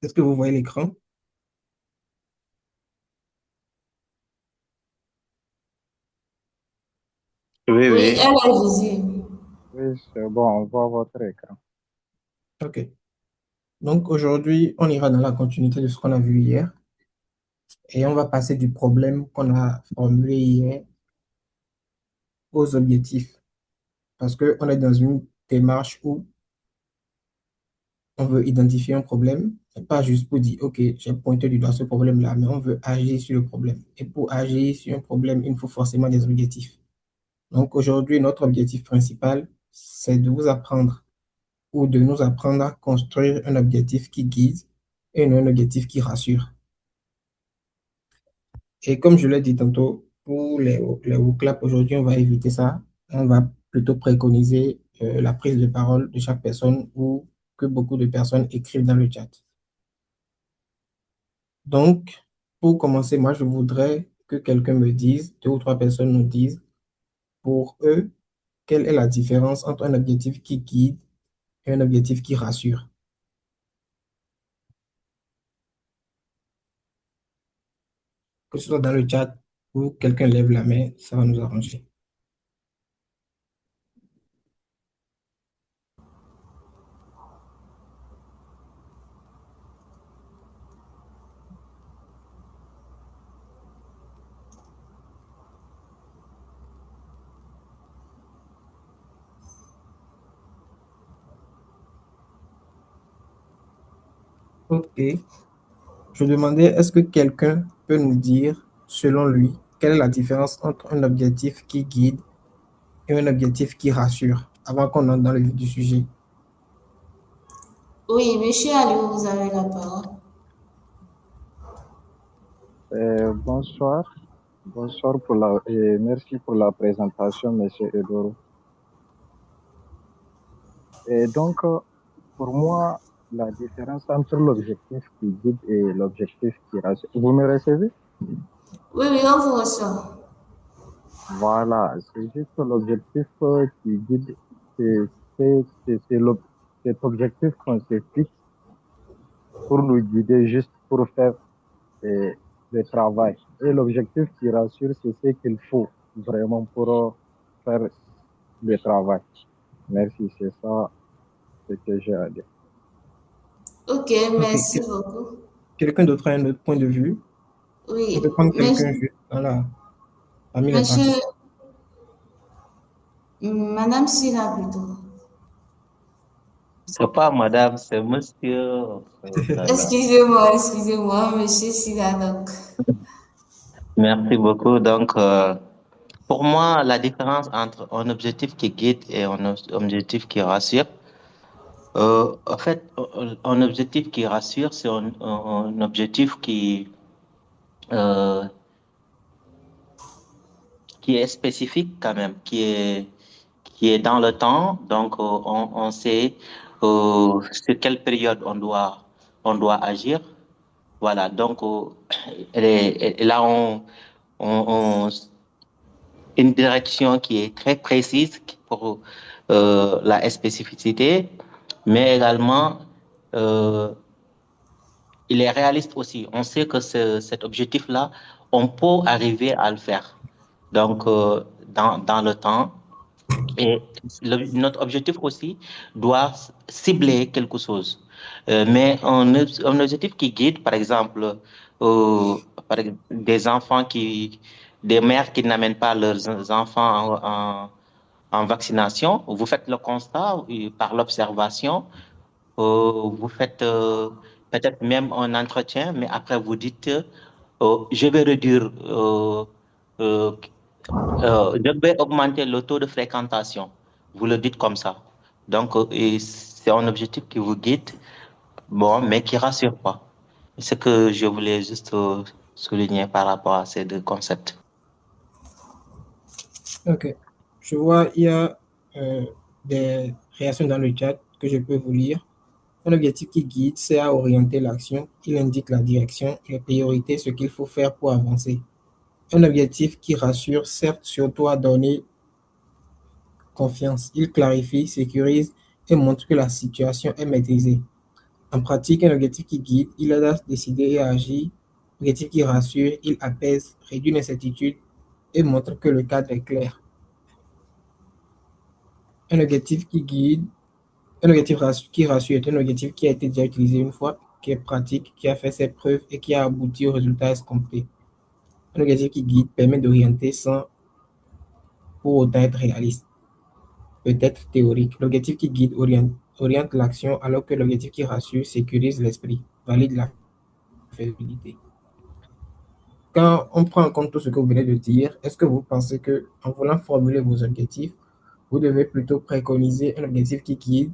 Est-ce que vous voyez l'écran? Oui, Oui, oui. elle est visible. Oui, c'est bon, on voit votre écran. OK. Donc aujourd'hui, on ira dans la continuité de ce qu'on a vu hier et on va passer du problème qu'on a formulé hier aux objectifs. Parce qu'on est dans une démarche où on veut identifier un problème, et pas juste pour dire, OK, j'ai pointé du doigt ce problème-là, mais on veut agir sur le problème. Et pour agir sur un problème, il faut forcément des objectifs. Donc aujourd'hui, notre objectif principal, c'est de vous apprendre ou de nous apprendre à construire un objectif qui guide et non un objectif qui rassure. Et comme je l'ai dit tantôt, pour les workshops, aujourd'hui, on va éviter ça. On va plutôt préconiser la prise de parole de chaque personne ou que beaucoup de personnes écrivent dans le chat. Donc, pour commencer, moi, je voudrais que quelqu'un me dise, deux ou trois personnes nous disent, pour eux, quelle est la différence entre un objectif qui guide et un objectif qui rassure. Que ce soit dans le chat ou quelqu'un lève la main, ça va nous arranger. OK. Je demandais, est-ce que quelqu'un peut nous dire, selon lui, quelle est la différence entre un objectif qui guide et un objectif qui rassure, avant qu'on entre dans le vif du sujet. Oui, monsieur Aliou, vous avez la parole. Bonsoir. Bonsoir et merci pour la présentation, Monsieur Edoro. Et donc, pour moi, la différence entre l'objectif qui guide et l'objectif qui rassure. Vous me recevez? Oui, oui, on vous reçoit. Voilà, c'est juste l'objectif qui guide. C'est cet objectif qu'on se fixe pour nous guider juste pour faire euh, le travail. Et l'objectif qui rassure, c'est ce qu'il faut vraiment pour faire le travail. Merci, c'est ça ce que j'ai à dire. Ok, OK. merci beaucoup. Quelqu'un d'autre a un autre point de vue? On Oui, peut prendre mais, quelqu'un juste parmi les monsieur, participants. madame Sina plutôt. C'est pas madame, c'est monsieur. Oh là là. Excusez-moi, excusez-moi, monsieur Sina, donc. Merci beaucoup. Donc, pour moi, la différence entre un objectif qui guide et un objectif qui rassure, en fait, un objectif qui rassure, c'est un objectif euh, qui est spécifique quand même, qui est dans le temps. Donc, on sait sur quelle période on doit agir. Voilà. Donc, et là, on, une direction qui est très précise pour la spécificité, mais également, euh, il est réaliste aussi. On sait que cet objectif-là, on peut arriver à le faire. Donc, dans le temps. Et notre objectif aussi doit cibler quelque chose. Mais un objectif qui guide, par exemple, euh, des enfants des mères qui n'amènent pas leurs enfants en vaccination, vous faites le constat par l'observation, vous faites peut-être même un entretien, mais après vous dites, je vais réduire, euh, je vais augmenter le taux de fréquentation. Vous le dites comme ça. Donc, et c'est un objectif qui vous guide, bon, mais qui rassure pas. C'est ce que je voulais juste souligner par rapport à ces deux concepts. OK. Je vois, il y a euh, des réactions dans le chat que je peux vous lire. Un objectif qui guide, c'est à orienter l'action. Il indique la direction, les priorités, ce qu'il faut faire pour avancer. Un objectif qui rassure, certes, surtout à donner confiance. Il clarifie, sécurise et montre que la situation est maîtrisée. En pratique, un objectif qui guide, il aide à décider et à agir. Un objectif qui rassure, il apaise, réduit l'incertitude et montre que le cadre est clair. Un objectif qui guide, un objectif qui rassure est un objectif qui a été déjà utilisé une fois, qui est pratique, qui a fait ses preuves et qui a abouti au résultat escompté. Un objectif qui guide permet d'orienter sans pour autant être réaliste, peut-être théorique. L'objectif qui guide oriente l'action alors que l'objectif qui rassure sécurise l'esprit, valide la faisabilité. Quand on prend en compte tout ce que vous venez de dire, est-ce que vous pensez que en voulant formuler vos objectifs, vous devez plutôt préconiser un objectif qui guide,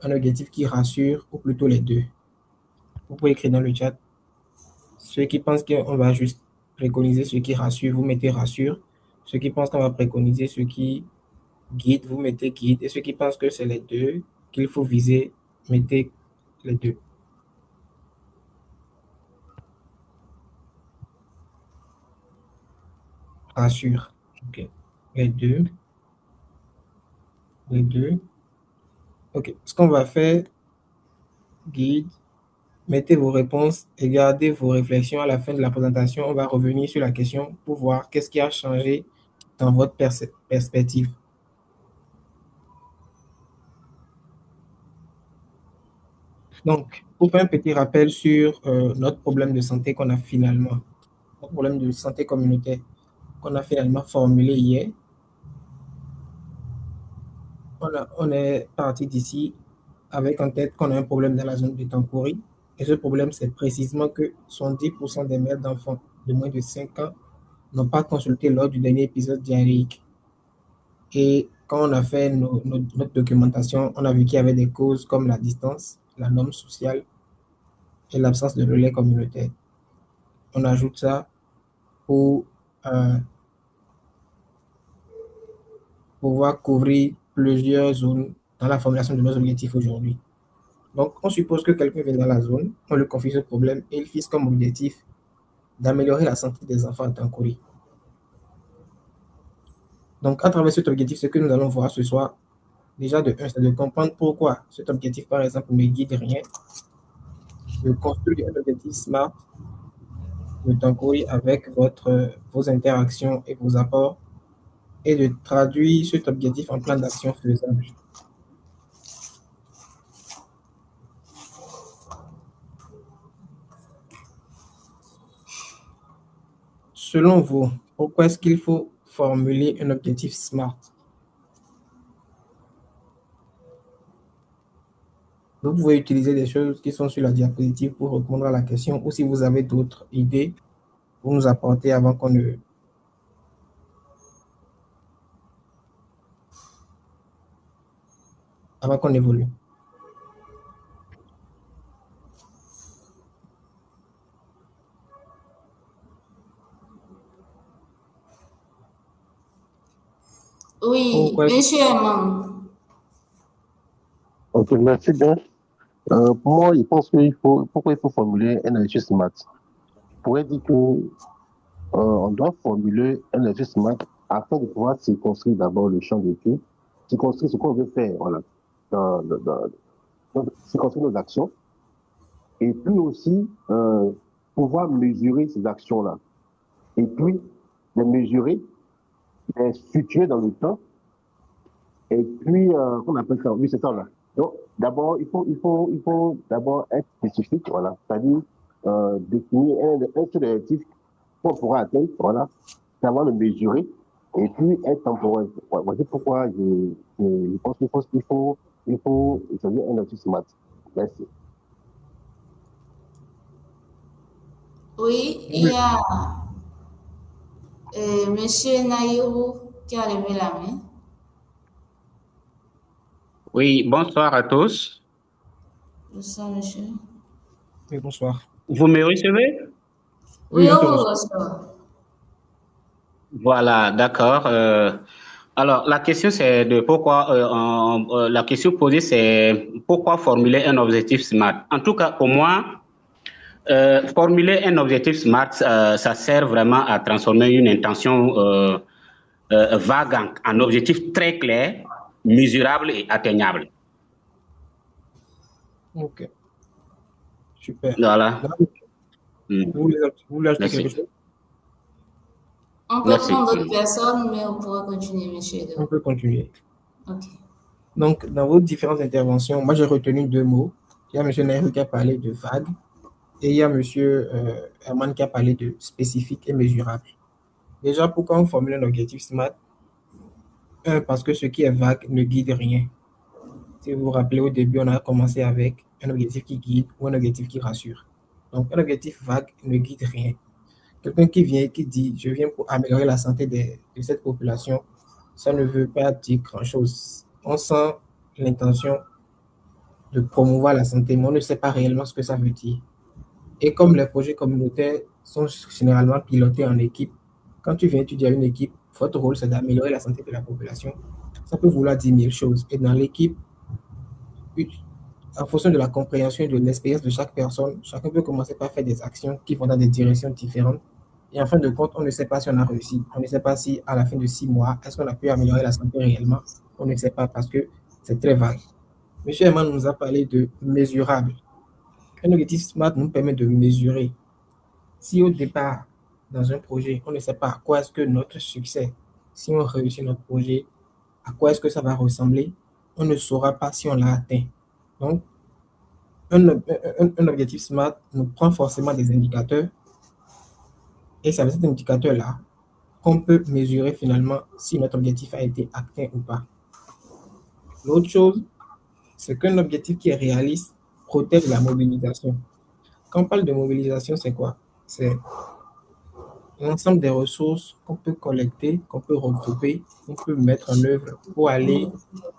un objectif qui rassure ou plutôt les deux? Vous pouvez écrire dans le chat. Ceux qui pensent qu'on va juste préconiser ce qui rassure, vous mettez rassure. Ceux qui pensent qu'on va préconiser ce qui guide, vous mettez guide. Et ceux qui pensent que c'est les deux qu'il faut viser, mettez les deux. Rassure. OK. Les deux. Les deux. OK. Ce qu'on va faire, guide, mettez vos réponses et gardez vos réflexions à la fin de la présentation. On va revenir sur la question pour voir qu'est-ce qui a changé dans votre perspective. Donc, pour faire un petit rappel sur notre problème de santé qu'on a finalement, notre problème de santé communautaire qu'on a finalement formulé hier, on est parti d'ici avec en tête qu'on a un problème dans la zone de Tankoury. Et ce problème, c'est précisément que 70% des mères d'enfants de moins de 5 ans n'ont pas consulté lors du dernier épisode diarrhéique. Et quand on a fait notre documentation, on a vu qu'il y avait des causes comme la distance, la norme sociale et l'absence de relais communautaire. On ajoute ça pour pouvoir couvrir plusieurs zones dans la formulation de nos objectifs aujourd'hui. Donc, on suppose que quelqu'un vient dans la zone, on lui confie ce problème et il fixe comme objectif d'améliorer la santé des enfants à Tankoury. Donc, à travers cet objectif, ce que nous allons voir ce soir, déjà de 1, c'est de comprendre pourquoi cet objectif, par exemple, ne guide rien, de construire un objectif SMART de Tankoury avec vos interactions et vos apports, et de traduire cet objectif en plan d'action faisable. Selon vous, pourquoi est-ce qu'il faut formuler un objectif SMART? Vous pouvez utiliser des choses qui sont sur la diapositive pour répondre à la question, ou si vous avez d'autres idées, vous nous apportez avant qu'on évolue. Oui, Pourquoi est-ce monsieur Emman. Ok, merci bien. Pour moi, je pense pourquoi il faut formuler un objectif SMART? Je pourrais dire que on doit formuler un objectif SMART afin de pouvoir circonscrire d'abord le champ d'étude, circonscrire ce qu'on veut faire, voilà, circonscrire nos actions, et puis aussi pouvoir mesurer ces actions-là. Et puis, les mesurer, les situer dans le temps, et puis, qu'on appelle ça, oui, c'est ça là. Donc, d'abord, il faut d'abord être spécifique, voilà, c'est-à-dire définir un seul objectif qu'on pourra atteindre, voilà, savoir le mesurer, et puis être temporel. Voilà, c'est pourquoi je pense qu'il faut choisir un objectif SMART. Merci. Oui, il y a monsieur Naïrou qui a levé la main. Oui, bonsoir à tous. Bonsoir, monsieur. Oui, bonsoir. Vous me recevez? Oui, on te on vous reçoit. reçoit. Voilà, d'accord. Alors, la question c'est de pourquoi, la question posée c'est pourquoi formuler un objectif SMART. En tout cas, pour moi, formuler un objectif SMART, ça sert vraiment à transformer une intention vague en objectif très clair, mesurable et atteignable. Ok. Super. Voilà. Donc, Mm. vous voulez ajouter quelque Merci. chose? On peut Merci. prendre d'autres personnes, mais on pourra continuer, monsieur On Edo. peut continuer. Ok. Donc, dans vos différentes interventions, moi, j'ai retenu deux mots. Il y a M. Nehru qui a parlé de vague et il y a M. Herman qui a parlé de spécifique et mesurable. Déjà, pourquoi on formule un objectif SMART? Un, parce que ce qui est vague ne guide rien. Si vous vous rappelez, au début, on a commencé avec un objectif qui guide ou un objectif qui rassure. Donc, un objectif vague ne guide rien. Quelqu'un qui vient et qui dit, je viens pour améliorer la santé de cette population, ça ne veut pas dire grand-chose. On sent l'intention de promouvoir la santé, mais on ne sait pas réellement ce que ça veut dire. Et comme les projets communautaires sont généralement pilotés en équipe, quand tu viens étudier à une équipe, votre rôle, c'est d'améliorer la santé de la population. Ça peut vouloir dire mille choses. Et dans l'équipe, en fonction de la compréhension et de l'expérience de chaque personne, chacun peut commencer par faire des actions qui vont dans des directions différentes. Et en fin de compte, on ne sait pas si on a réussi. On ne sait pas si, à la fin de 6 mois, est-ce qu'on a pu améliorer la santé réellement. On ne sait pas parce que c'est très vague. Monsieur Herman nous a parlé de mesurable. Un objectif SMART nous permet de mesurer. Si au départ, dans un projet, on ne sait pas à quoi est-ce que notre succès, si on réussit notre projet, à quoi est-ce que ça va ressembler, on ne saura pas si on l'a atteint. Donc, un objectif SMART nous prend forcément des indicateurs et c'est avec cet indicateur-là qu'on peut mesurer finalement si notre objectif a été atteint ou pas. L'autre chose, c'est qu'un objectif qui est réaliste protège la mobilisation. Quand on parle de mobilisation, c'est quoi? C'est l'ensemble des ressources qu'on peut collecter, qu'on peut regrouper, qu'on peut mettre en œuvre pour aller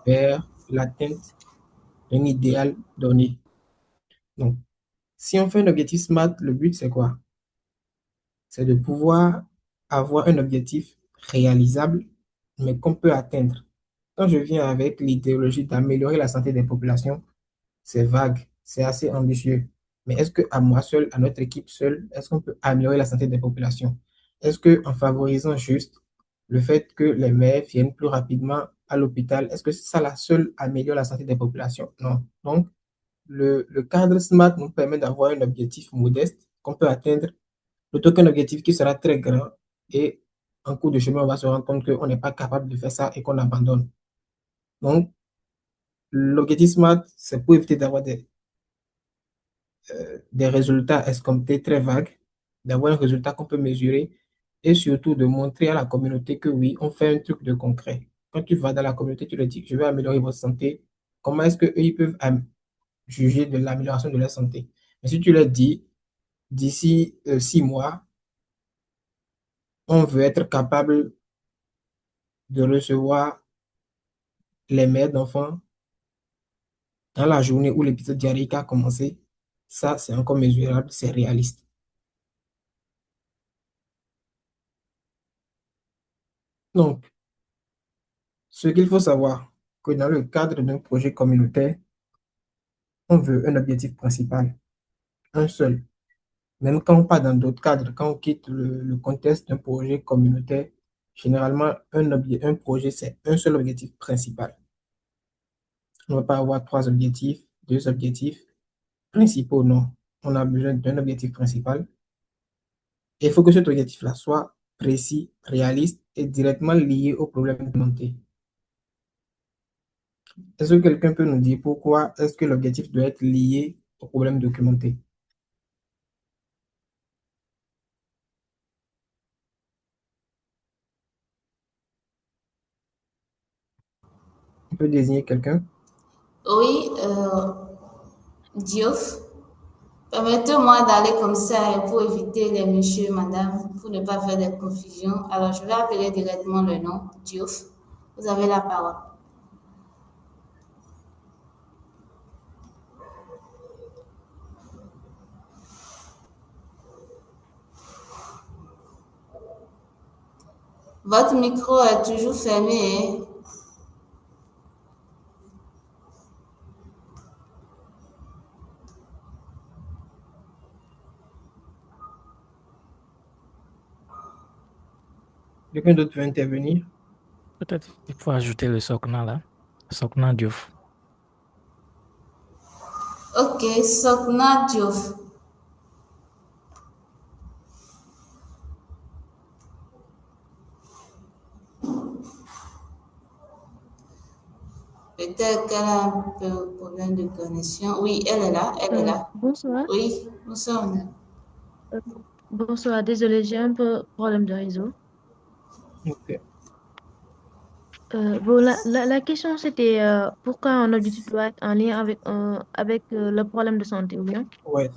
vers l'atteinte d'un idéal donné. Donc, si on fait un objectif SMART, le but, c'est quoi? C'est de pouvoir avoir un objectif réalisable, mais qu'on peut atteindre. Quand je viens avec l'idéologie d'améliorer la santé des populations, c'est vague, c'est assez ambitieux. Mais est-ce que à moi seul, à notre équipe seule, est-ce qu'on peut améliorer la santé des populations? Est-ce que en favorisant juste le fait que les mères viennent plus rapidement à l'hôpital, est-ce que ça la seule améliore la santé des populations? Non. Donc, le cadre SMART nous permet d'avoir un objectif modeste qu'on peut atteindre plutôt qu'un objectif qui sera très grand et en cours de chemin, on va se rendre compte qu'on n'est pas capable de faire ça et qu'on abandonne. Donc, l'objectif SMART, c'est pour éviter d'avoir des résultats escomptés très vagues, d'avoir un résultat qu'on peut mesurer et surtout de montrer à la communauté que oui, on fait un truc de concret. Quand tu vas dans la communauté, tu leur dis, je vais améliorer votre santé. Comment est-ce qu'eux, ils peuvent juger de l'amélioration de leur santé? Mais si tu leur dis, d'ici 6 mois, on veut être capable de recevoir les mères d'enfants dans la journée où l'épisode diarrhéique a commencé, ça, c'est encore mesurable, c'est réaliste. Donc, ce qu'il faut savoir, que dans le cadre d'un projet communautaire, on veut un objectif principal, un seul. Même quand on part dans d'autres cadres, quand on quitte le contexte d'un projet communautaire, généralement, un projet, c'est un seul objectif principal. On ne va pas avoir 3 objectifs, 2 objectifs principaux, non. On a besoin d'un objectif principal. Et il faut que cet objectif-là soit précis, réaliste et directement lié au problème documenté. Est-ce que quelqu'un peut nous dire pourquoi est-ce que l'objectif doit être lié au problème documenté? On peut désigner quelqu'un? Oui, Diouf, permettez-moi d'aller comme ça pour éviter les messieurs, madame, pour ne pas faire de confusion. Alors, je vais appeler directement le nom, Diouf. Vous avez la parole. Votre micro est toujours fermé, hein? Quelqu'un d'autre veut intervenir? Peut-être il faut ajouter le Sokna là. Sokna Diouf. Ok, Ok, Sokna Diouf. Peut-être qu'elle a un peu de problème de connexion. Oui, elle est là, elle est là. Bonsoir. Oui, nous sommes là. Euh, Bonsoir, désolé, j'ai un peu problème de réseau. Ok. Bon, la question c'était pourquoi un objectif doit être en lien avec le problème de santé, ou bien? Ouais.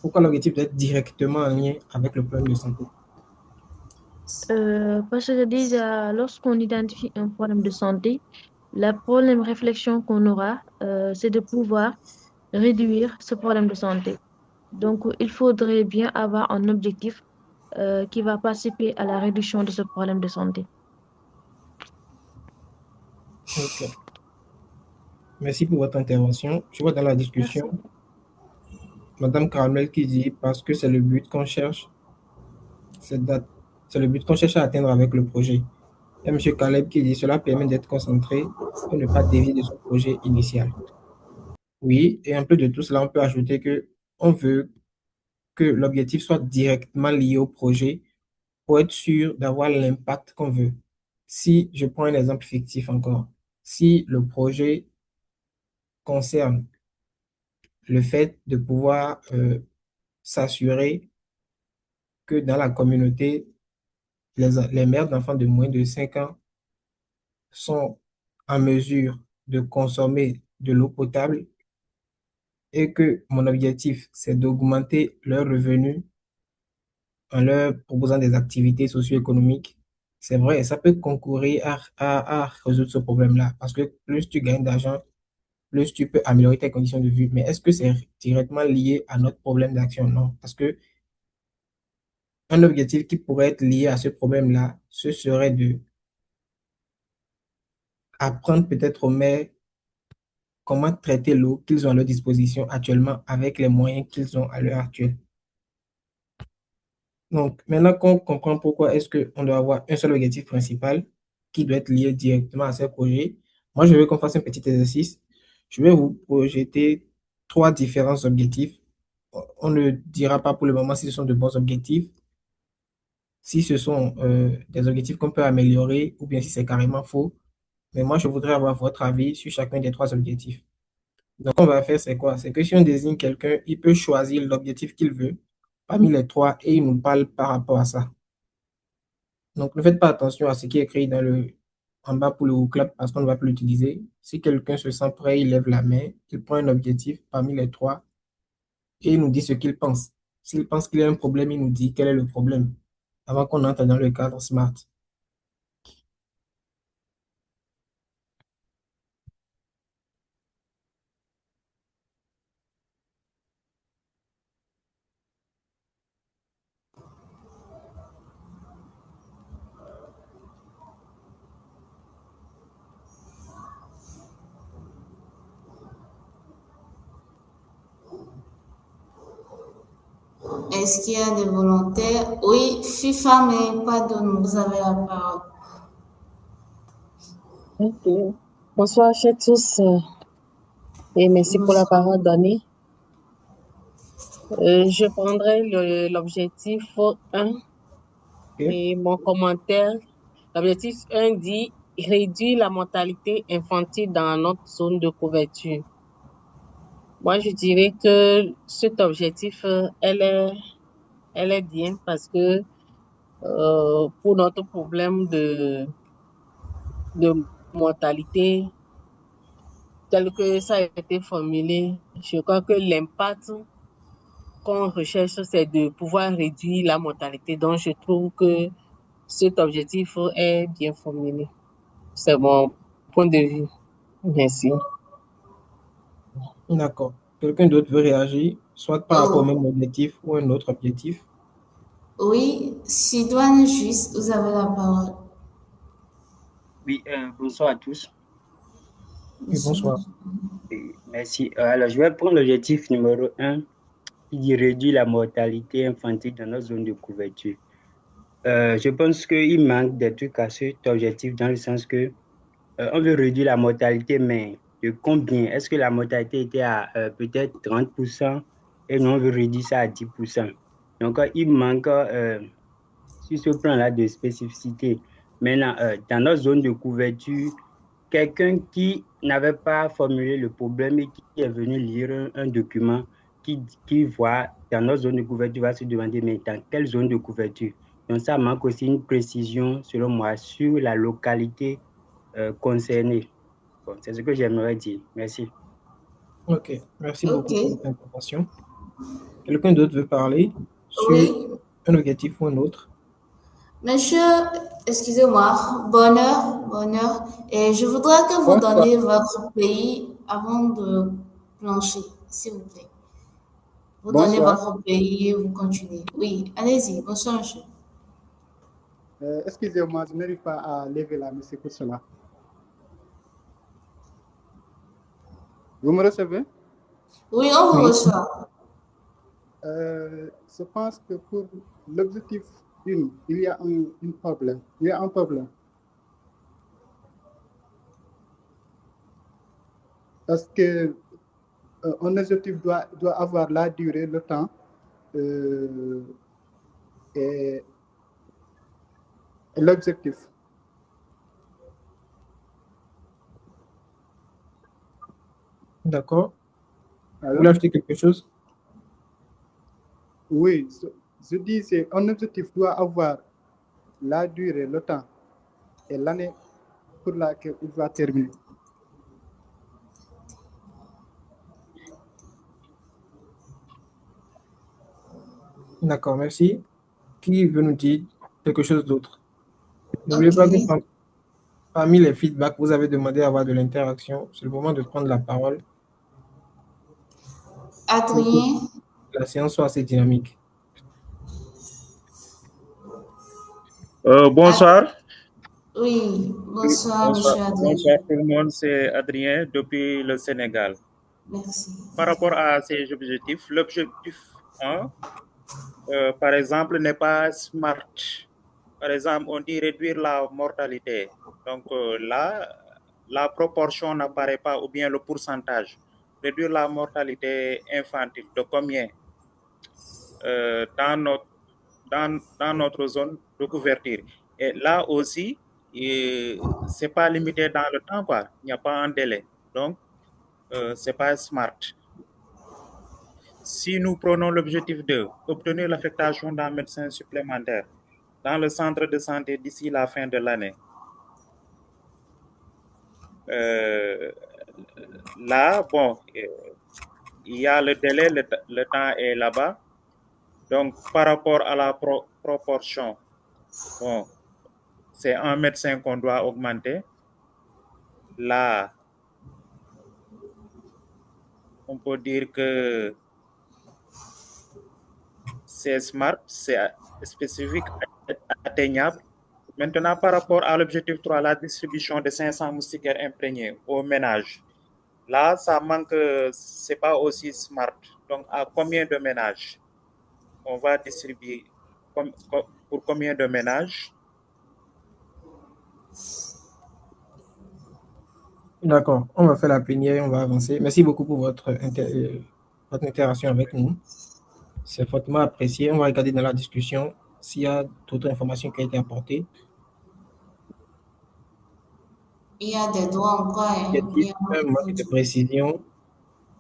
Pourquoi l'objectif doit être directement en lien avec le problème de santé? Parce que déjà, lorsqu'on identifie un problème de santé, la première réflexion qu'on aura, c'est de pouvoir réduire ce problème de santé. Donc, il faudrait bien avoir un objectif qui va participer à la réduction de ce problème de santé. Ok. Merci pour votre intervention. Je vois dans la Merci. discussion, Madame Caramel qui dit parce que c'est le but qu'on cherche, c'est le but qu'on cherche à atteindre avec le projet. Et Monsieur Caleb qui dit cela permet d'être concentré et ne pas dévier de son projet initial. Oui, et en plus de tout cela, on peut ajouter que on veut que l'objectif soit directement lié au projet pour être sûr d'avoir l'impact qu'on veut. Si je prends un exemple fictif encore, si le projet concerne le fait de pouvoir s'assurer que dans la communauté, les mères d'enfants de moins de 5 ans sont en mesure de consommer de l'eau potable et que mon objectif, c'est d'augmenter leurs revenus en leur proposant des activités socio-économiques. C'est vrai, ça peut concourir à résoudre ce problème-là parce que plus tu gagnes d'argent, plus tu peux améliorer tes conditions de vie. Mais est-ce que c'est directement lié à notre problème d'action? Non, parce que un objectif qui pourrait être lié à ce problème-là, ce serait de apprendre peut-être aux mères comment traiter l'eau qu'ils ont à leur disposition actuellement avec les moyens qu'ils ont à l'heure actuelle. Donc, maintenant qu'on comprend pourquoi est-ce qu'on doit avoir un seul objectif principal qui doit être lié directement à ces projets, moi, je veux qu'on fasse un petit exercice. Je vais vous projeter trois différents objectifs. On ne dira pas pour le moment si ce sont de bons objectifs, si ce sont des objectifs qu'on peut améliorer ou bien si c'est carrément faux. Mais moi, je voudrais avoir votre avis sur chacun des trois objectifs. Donc, on va faire, c'est quoi? C'est que si on désigne quelqu'un, il peut choisir l'objectif qu'il veut parmi les trois et il nous parle par rapport à ça. Donc, ne faites pas attention à ce qui est écrit en bas pour le clap parce qu'on ne va plus l'utiliser. Si quelqu'un se sent prêt, il lève la main, il prend un objectif parmi les trois et il nous dit ce qu'il pense. S'il pense qu'il y a un problème, il nous dit quel est le problème avant qu'on entre dans le cadre SMART. Est-ce qu'il y a des volontaires? Oui, FIFA, mais pardon, vous avez la parole. Ok. Bonsoir à tous et merci pour la parole donnée. Je prendrai l'objectif 1 Ok? et mon commentaire. L'objectif 1 dit réduire la mortalité infantile dans notre zone de couverture. Moi, je dirais que cet objectif, elle est bien parce que pour notre problème de mortalité, tel que ça a été formulé, je crois que l'impact qu'on recherche, c'est de pouvoir réduire la mortalité. Donc, je trouve que cet objectif est bien formulé. C'est mon point de vue. Merci. D'accord. Quelqu'un d'autre veut réagir, soit par rapport au même Oh, objectif ou un autre objectif? oui, Sidoine Juste, vous avez la parole. Oui, bonsoir à tous. Oui, bonsoir. Et merci. Alors, je vais prendre l'objectif numéro un qui dit réduire la mortalité infantile dans notre zone de couverture. Je pense qu'il manque des trucs à cet objectif dans le sens que on veut réduire la mortalité, mais de combien? Est-ce que la mortalité était à peut-être 30% et nous on veut réduire ça à 10%? Donc, il manque sur ce plan-là de spécificité. Maintenant, dans notre zone de couverture, quelqu'un qui n'avait pas formulé le problème et qui est venu lire un document qui voit dans notre zone de couverture va se demander, mais dans quelle zone de couverture? Donc, ça manque aussi une précision, selon moi, sur la localité concernée. Bon, c'est ce que j'aimerais dire. Merci. Ok, merci Ok. beaucoup pour votre intervention. Quelqu'un d'autre veut parler sur Oui, un objectif ou un autre? monsieur, excusez-moi, bonheur, et je voudrais que vous Bonsoir. donniez votre pays avant de plancher, s'il vous plaît. Vous donnez Bonsoir. votre pays et vous continuez. Oui, allez-y, bonsoir, monsieur. Excusez-moi, je n'arrive pas à lever la main, c'est pour cela. Vous me recevez? Oui, on vous Oui. reçoit. Je pense que pour l'objectif 1, il y a un problème. Il y a un problème. Parce que un objectif doit avoir la durée, le temps et l'objectif. D'accord. Vous Alors, voulez ajouter quelque chose? oui, je dis c'est un objectif doit avoir la durée, le temps et l'année pour laquelle il va terminer. D'accord, merci. Qui veut nous dire quelque chose d'autre? N'oubliez pas que Ok. parmi les feedbacks, vous avez demandé à avoir de l'interaction. C'est le moment de prendre la parole pour que Adrien, la séance soit assez dynamique. Bonsoir. oui, Oui, bonsoir, bonsoir. monsieur Adrien. Bonsoir tout le monde, c'est Adrien depuis le Sénégal. Merci. Par rapport à ces objectifs, l'objectif 1, par exemple, n'est pas SMART. Par exemple, on dit réduire la mortalité. Donc là, la proportion n'apparaît pas ou bien le pourcentage. Réduire la mortalité infantile de combien dans dans notre zone de couverture. Et là aussi, c'est pas limité dans le temps, quoi. Il n'y a pas un délai. Donc, c'est pas smart. Si nous prenons l'objectif de obtenir l'affectation d'un médecin supplémentaire dans le centre de santé d'ici la fin de l'année, là, bon, il y a le délai, le temps est là-bas. Donc, par rapport à la proportion, bon, c'est un médecin qu'on doit augmenter. Là, on peut dire que c'est smart, c'est spécifique, atteignable. Maintenant, par rapport à l'objectif 3, la distribution de 500 moustiquaires imprégnés aux ménages, là, ça manque, c'est pas aussi smart. Donc, à combien de ménages on va distribuer, pour combien de ménages? D'accord, on va faire la plénière et on va avancer. Merci beaucoup pour votre interaction avec nous. C'est fortement apprécié. On va regarder dans la discussion s'il y a d'autres informations qui ont été apportées. Il y a des droits en quoi, Y hein? a-t-il un manque de précision?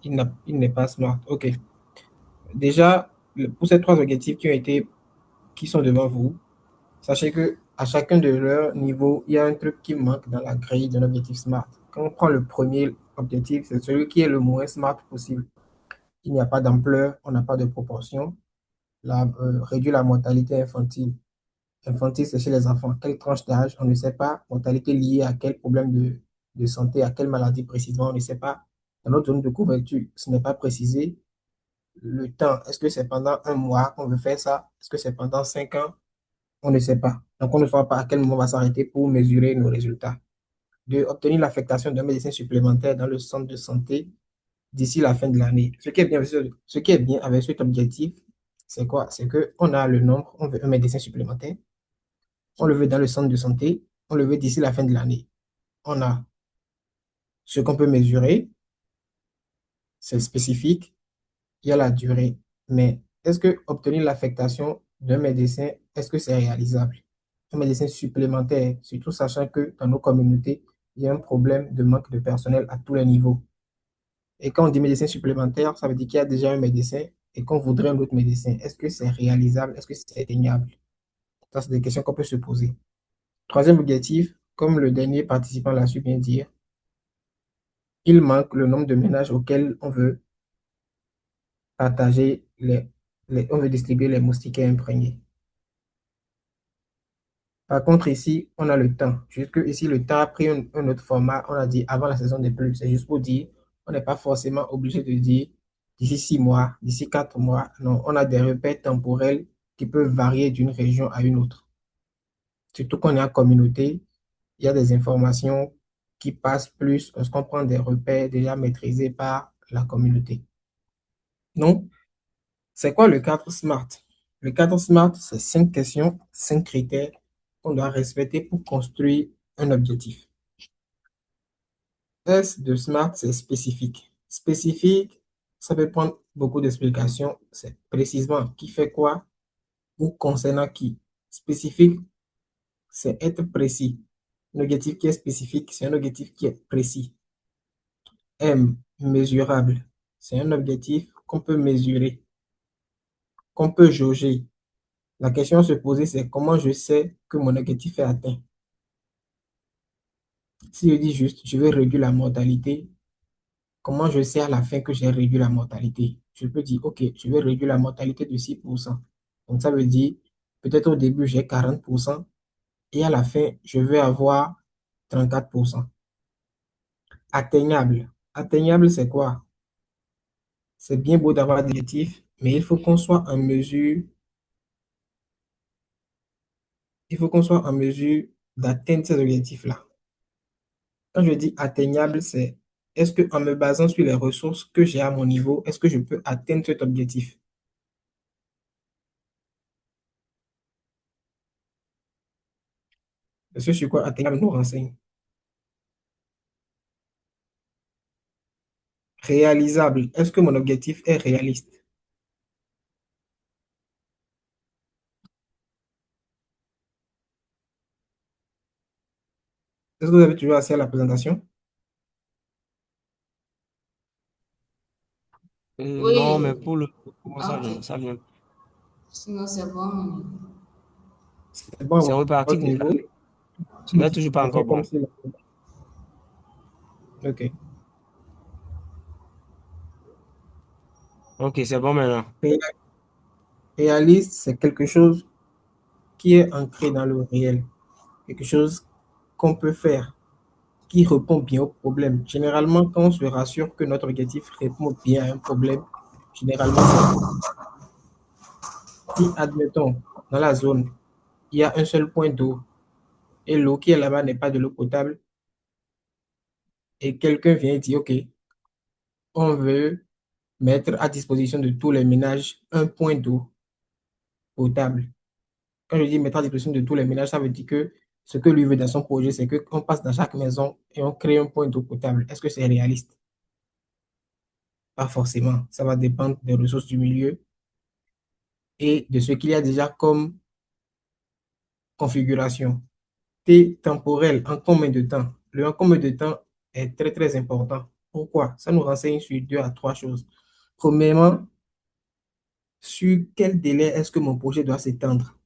Il n'est pas smart. OK. Déjà, pour ces trois objectifs qui sont devant vous, sachez que à chacun de leur niveau, il y a un truc qui manque dans la grille d'un objectif SMART. Quand on prend le premier objectif, c'est celui qui est le moins SMART possible. Il n'y a pas d'ampleur, on n'a pas de proportion. Réduire la mortalité infantile. Infantile, c'est chez les enfants. Quelle tranche d'âge? On ne sait pas. Mortalité liée à quel problème de santé, à quelle maladie précisément, on ne sait pas. Dans notre zone de couverture, ce n'est pas précisé. Le temps, est-ce que c'est pendant un mois qu'on veut faire ça? Est-ce que c'est pendant 5 ans? On ne sait pas. Donc, on ne saura pas à quel moment on va s'arrêter pour mesurer nos résultats. De obtenir l'affectation d'un médecin supplémentaire dans le centre de santé d'ici la fin de l'année. Ce qui est bien avec cet objectif, c'est quoi? C'est qu'on a le nombre, on veut un médecin supplémentaire, on le veut dans le centre de santé, on le veut d'ici la fin de l'année. On a ce qu'on peut mesurer, c'est spécifique, il y a la durée. Mais est-ce que obtenir l'affectation d'un médecin, est-ce que c'est réalisable? Un médecin supplémentaire, surtout sachant que dans nos communautés, il y a un problème de manque de personnel à tous les niveaux. Et quand on dit médecin supplémentaire, ça veut dire qu'il y a déjà un médecin et qu'on voudrait un autre médecin. Est-ce que c'est réalisable? Est-ce que c'est atteignable? Ça, c'est des questions qu'on peut se poser. Troisième objectif, comme le dernier participant l'a su bien dire, il manque le nombre de ménages auxquels on veut partager on veut distribuer les moustiquaires imprégnés. Par contre, ici, on a le temps. Juste que ici, le temps a pris un autre format. On a dit avant la saison des pluies. C'est juste pour dire, on n'est pas forcément obligé de dire d'ici 6 mois, d'ici 4 mois. Non, on a des repères temporels qui peuvent varier d'une région à une autre. Surtout qu'on est en communauté, il y a des informations qui passent plus lorsqu'on prend des repères déjà maîtrisés par la communauté. Donc, c'est quoi le cadre SMART? Le cadre SMART, c'est 5 questions, 5 critères qu'on doit respecter pour construire un objectif. S de SMART, c'est spécifique. Spécifique, ça peut prendre beaucoup d'explications. C'est précisément qui fait quoi ou concernant qui. Spécifique, c'est être précis. Un objectif qui est spécifique, c'est un objectif qui est précis. M, mesurable. C'est un objectif qu'on peut mesurer, qu'on peut jauger. La question à se poser, c'est comment je sais que mon objectif est atteint. Si je dis juste, je vais réduire la mortalité, comment je sais à la fin que j'ai réduit la mortalité? Je peux dire, OK, je vais réduire la mortalité de 6%. Donc, ça veut dire, peut-être au début, j'ai 40% et à la fin, je vais avoir 34%. Atteignable. Atteignable, c'est quoi? C'est bien beau d'avoir des objectifs, mais il faut qu'on soit en mesure, d'atteindre ces objectifs-là. Quand je dis atteignable, c'est est-ce que en me basant sur les ressources que j'ai à mon niveau, est-ce que je peux atteindre cet objectif? C'est ce sur quoi atteignable nous renseigne. Réalisable. Est-ce que mon objectif est réaliste? Est-ce que vous avez toujours accès à la présentation? Oui, Non, mais pour le comment ça ok. vient, ça vient. Sinon, c'est bon. C'est bon C'est à reparti votre déjà, niveau. mais toujours pas Ça fait encore comme bon. si... OK. Ok, c'est bon maintenant. Ré- Réaliste, c'est quelque chose qui est ancré dans le réel. Quelque chose qu'on peut faire, qui répond bien au problème. Généralement, quand on se rassure que notre objectif répond bien à un problème, généralement, si, admettons, dans la zone, il y a un seul point d'eau et l'eau qui est là-bas n'est pas de l'eau potable, et quelqu'un vient et dit, OK, on veut mettre à disposition de tous les ménages un point d'eau potable. Quand je dis mettre à disposition de tous les ménages, ça veut dire que ce que lui veut dans son projet, c'est qu'on passe dans chaque maison et on crée un point d'eau potable. Est-ce que c'est réaliste? Pas forcément. Ça va dépendre des ressources du milieu et de ce qu'il y a déjà comme configuration. T temporel, en combien de temps? Le en combien de temps est très très important. Pourquoi? Ça nous renseigne sur 2 à 3 choses. Premièrement, sur quel délai est-ce que mon projet doit s'étendre?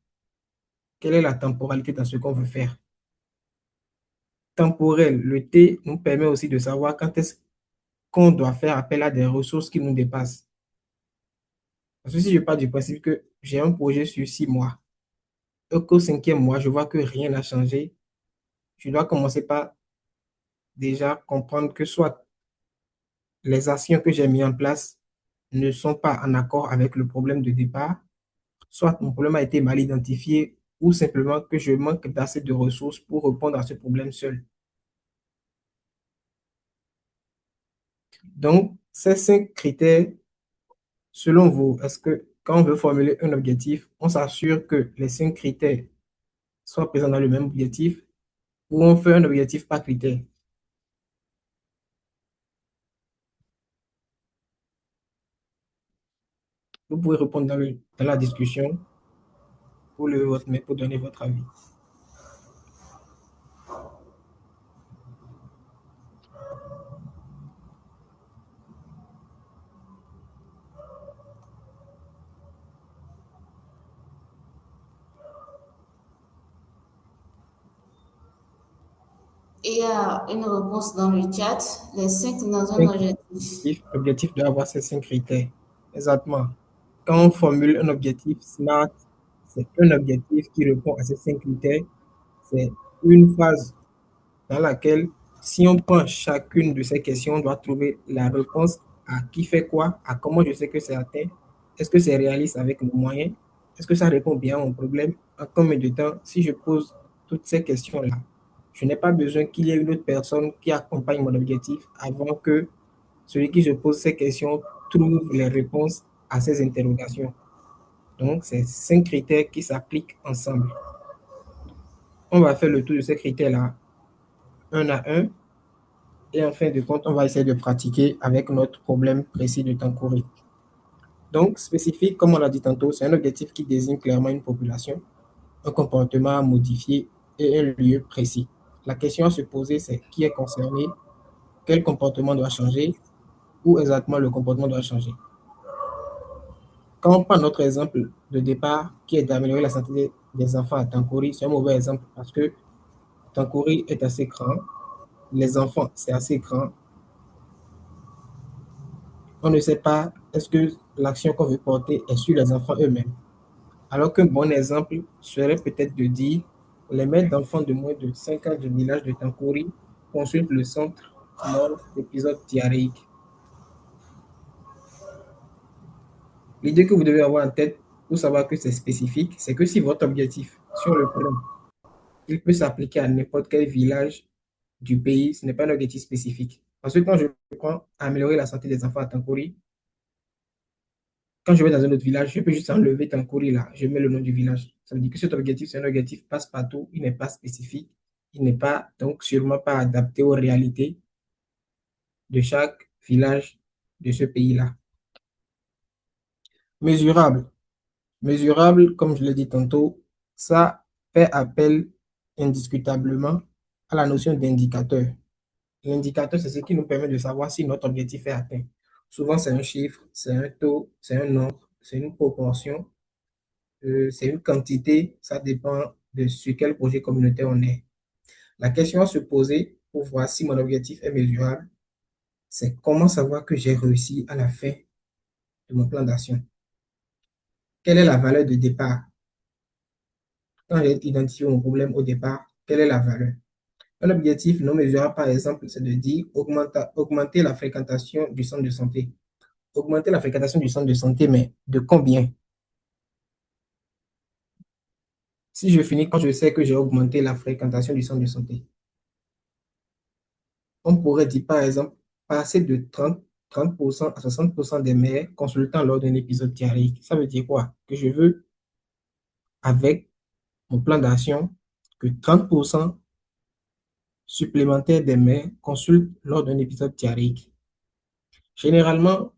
Quelle est la temporalité dans ce qu'on veut faire? Temporel, le T nous permet aussi de savoir quand est-ce qu'on doit faire appel à des ressources qui nous dépassent. Parce que si je pars du principe que j'ai un projet sur 6 mois, et qu'au 5e mois, je vois que rien n'a changé, je dois commencer par déjà comprendre que soit les actions que j'ai mises en place ne sont pas en accord avec le problème de départ, soit mon problème a été mal identifié ou simplement que je manque d'assez de ressources pour répondre à ce problème seul. Donc, ces 5 critères, selon vous, est-ce que quand on veut formuler un objectif, on s'assure que les 5 critères soient présents dans le même objectif ou on fait un objectif par critère? Vous pouvez répondre dans la discussion pour lever votre main pour donner votre avis. Il y a une réponse dans le chat. Les 5 dans un Cinq objectif. objectifs doivent avoir ces 5 critères. Exactement. Quand on formule un objectif SMART, c'est un objectif qui répond à ces 5 critères. C'est une phase dans laquelle, si on prend chacune de ces questions, on doit trouver la réponse à qui fait quoi, à comment je sais que c'est atteint, est-ce que c'est réaliste avec nos moyens, est-ce que ça répond bien à mon problème, en combien de temps, si je pose toutes ces questions-là. Je n'ai pas besoin qu'il y ait une autre personne qui accompagne mon objectif avant que celui qui se pose ces questions trouve les réponses à ces interrogations. Donc, c'est 5 critères qui s'appliquent ensemble. On va faire le tour de ces critères-là, un à un, et en fin de compte, on va essayer de pratiquer avec notre problème précis de temps couru. Donc, spécifique, comme on l'a dit tantôt, c'est un objectif qui désigne clairement une population, un comportement à modifier et un lieu précis. La question à se poser, c'est qui est concerné, quel comportement doit changer, où exactement le comportement doit changer. Quand on prend notre exemple de départ, qui est d'améliorer la santé des enfants à Tankouri, c'est un mauvais exemple parce que Tankouri est assez grand, les enfants, c'est assez grand. On ne sait pas est-ce que l'action qu'on veut porter est sur les enfants eux-mêmes. Alors qu'un bon exemple serait peut-être de dire les mères d'enfants de moins de 5 ans du village de Tankouri consultent le centre lors d'épisodes diarrhéiques. L'idée que vous devez avoir en tête pour savoir que c'est spécifique, c'est que si votre objectif sur le plan, il peut s'appliquer à n'importe quel village du pays, ce n'est pas un objectif spécifique. Parce que quand je prends améliorer la santé des enfants à Tankouri, quand je vais dans un autre village, je peux juste enlever Tankouri là, je mets le nom du village. Ça veut dire que cet objectif, c'est un objectif passe-partout, il n'est pas spécifique, il n'est pas, donc sûrement pas adapté aux réalités de chaque village de ce pays-là. Mesurable. Mesurable, comme je l'ai dit tantôt, ça fait appel indiscutablement à la notion d'indicateur. L'indicateur, c'est ce qui nous permet de savoir si notre objectif est atteint. Souvent, c'est un chiffre, c'est un taux, c'est un nombre, c'est une proportion, c'est une quantité, ça dépend de sur quel projet communautaire on est. La question à se poser pour voir si mon objectif est mesurable, c'est comment savoir que j'ai réussi à la fin de mon plan d'action. Quelle est la valeur de départ? Quand j'ai identifié mon problème au départ, quelle est la valeur? Un objectif non mesurable, par exemple, c'est de dire augmenter la fréquentation du centre de santé. Augmenter la fréquentation du centre de santé, mais de combien? Si je finis quand je sais que j'ai augmenté la fréquentation du centre de santé, on pourrait dire, par exemple, passer de 30% à 60% des mères consultant lors d'un épisode diarrhéique. Ça veut dire quoi? Que je veux, avec mon plan d'action, que 30% supplémentaires des mères consultent lors d'un épisode diarrhéique. Généralement,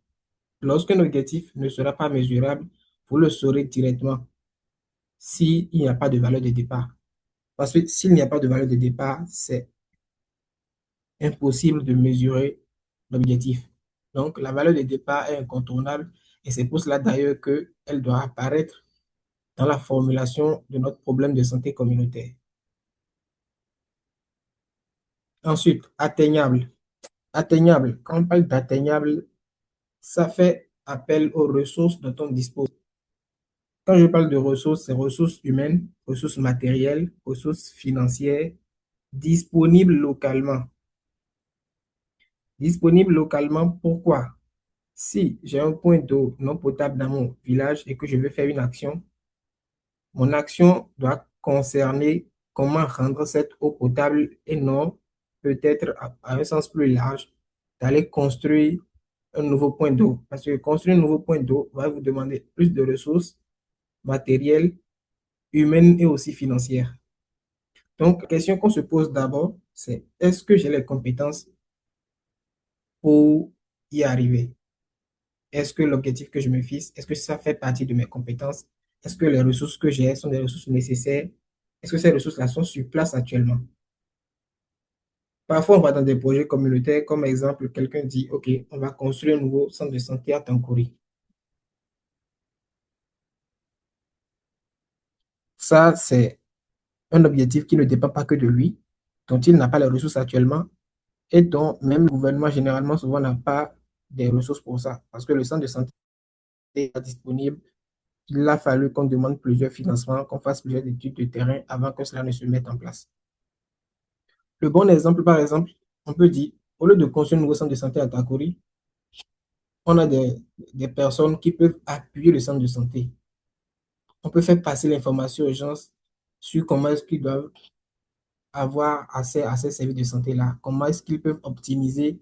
lorsqu'un objectif ne sera pas mesurable, vous le saurez directement s'il n'y a pas de valeur de départ. Parce que s'il n'y a pas de valeur de départ, c'est impossible de mesurer l'objectif. Donc, la valeur de départ est incontournable et c'est pour cela d'ailleurs qu'elle doit apparaître dans la formulation de notre problème de santé communautaire. Ensuite, atteignable. Atteignable, quand on parle d'atteignable, ça fait appel aux ressources dont on dispose. Quand je parle de ressources, c'est ressources humaines, ressources matérielles, ressources financières, disponibles localement. Disponibles localement, pourquoi? Si j'ai un point d'eau non potable dans mon village et que je veux faire une action, mon action doit concerner comment rendre cette eau potable et non peut-être à un sens plus large d'aller construire un nouveau point d'eau. Parce que construire un nouveau point d'eau va vous demander plus de ressources matérielles, humaines et aussi financières. Donc, la question qu'on se pose d'abord, c'est est-ce que j'ai les compétences pour y arriver? est-ce que l'objectif que je me fixe, est-ce que ça fait partie de mes compétences? Est-ce que les ressources que j'ai sont des ressources nécessaires? Est-ce que ces ressources-là sont sur place actuellement? Parfois, on va dans des projets communautaires, comme exemple, quelqu'un dit, OK, on va construire un nouveau centre de santé à Tankouri. Ça, c'est un objectif qui ne dépend pas que de lui, dont il n'a pas les ressources actuellement et dont même le gouvernement généralement souvent n'a pas des ressources pour ça. Parce que le centre de santé est pas disponible. Il a fallu qu'on demande plusieurs financements, qu'on fasse plusieurs études de terrain avant que cela ne se mette en place. Le bon exemple, par exemple, on peut dire, au lieu de construire un nouveau centre de santé à Takori, on a des personnes qui peuvent appuyer le centre de santé. On peut faire passer l'information aux gens sur comment est-ce qu'ils doivent avoir accès à ces services de santé-là, comment est-ce qu'ils peuvent optimiser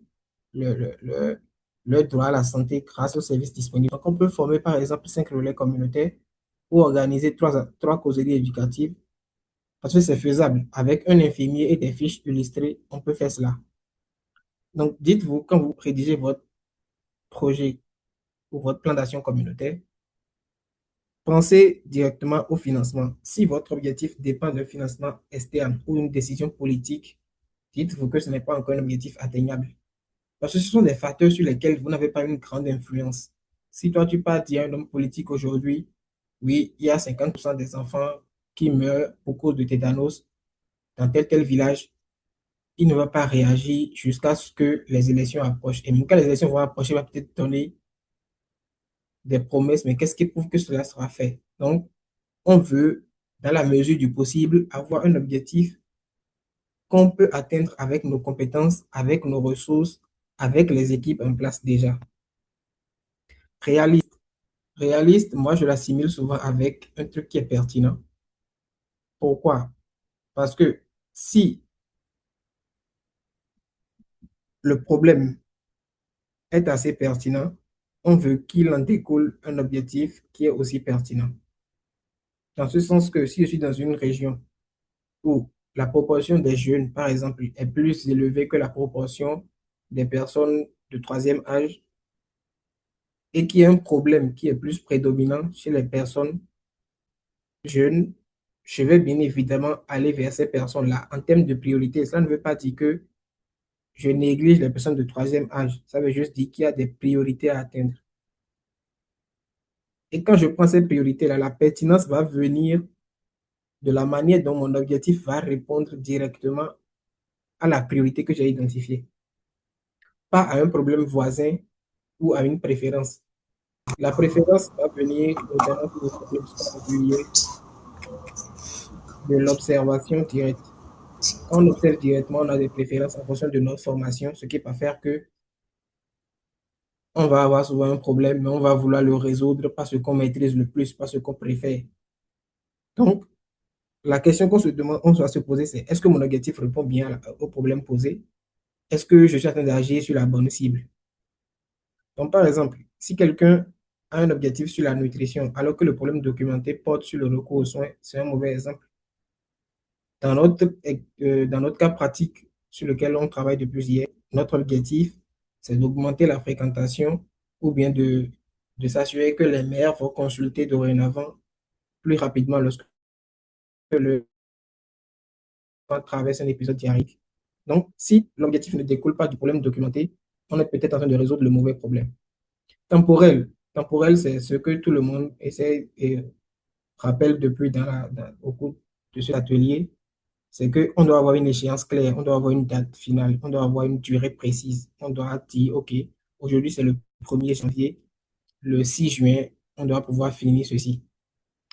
leur droit à la santé grâce aux services disponibles. Donc, on peut former, par exemple, 5 relais communautaires ou organiser trois causeries éducatives parce que c'est faisable. Avec un infirmier et des fiches illustrées, on peut faire cela. Donc, dites-vous, quand vous rédigez votre projet ou votre plan d'action communautaire, pensez directement au financement. Si votre objectif dépend d'un financement externe ou d'une décision politique, dites-vous que ce n'est pas encore un objectif atteignable. Parce que ce sont des facteurs sur lesquels vous n'avez pas une grande influence. Si toi, tu pars dire à un homme politique aujourd'hui, oui, il y a 50% des enfants qui meurent au cause de tétanos dans tel village, il ne va pas réagir jusqu'à ce que les élections approchent. Et même quand les élections vont approcher, il va peut-être donner des promesses, mais qu'est-ce qui prouve que cela sera fait? Donc, on veut, dans la mesure du possible, avoir un objectif qu'on peut atteindre avec nos compétences, avec nos ressources, avec les équipes en place déjà. Réaliste. Réaliste, moi, je l'assimile souvent avec un truc qui est pertinent. Pourquoi? Parce que si le problème est assez pertinent, on veut qu'il en découle un objectif qui est aussi pertinent. Dans ce sens que si je suis dans une région où la proportion des jeunes, par exemple, est plus élevée que la proportion des personnes de troisième âge et qu'il y a un problème qui est plus prédominant chez les personnes jeunes, je vais bien évidemment aller vers ces personnes-là en termes de priorité. Ça ne veut pas dire que je néglige les personnes de troisième âge. Ça veut juste dire qu'il y a des priorités à atteindre. Et quand je prends ces priorités-là, la pertinence va venir de la manière dont mon objectif va répondre directement à la priorité que j'ai identifiée, pas à un problème voisin ou à une préférence. La préférence va venir notamment pour le problème de l'observation directe. Quand on observe directement, on a des préférences en fonction de notre formation, ce qui va faire que on va avoir souvent un problème, mais on va vouloir le résoudre parce qu'on maîtrise le plus, parce qu'on préfère. Donc, la question qu'on se demande, on doit se poser, c'est est-ce que mon objectif répond bien au problème posé? Est-ce que je suis en train d'agir sur la bonne cible? Donc, par exemple, si quelqu'un a un objectif sur la nutrition, alors que le problème documenté porte sur le recours aux soins, c'est un mauvais exemple. Dans notre cas pratique sur lequel on travaille depuis hier, notre objectif, c'est d'augmenter la fréquentation ou bien de s'assurer que les mères vont consulter dorénavant plus rapidement lorsque le enfant traverse un épisode diarrhéique. Donc, si l'objectif ne découle pas du problème documenté, on est peut-être en train de résoudre le mauvais problème. Temporel. Temporel, c'est ce que tout le monde essaie et rappelle depuis au cours de cet atelier, c'est qu'on doit avoir une échéance claire, on doit avoir une date finale, on doit avoir une durée précise. On doit dire, OK, aujourd'hui c'est le 1er janvier, le 6 juin, on doit pouvoir finir ceci.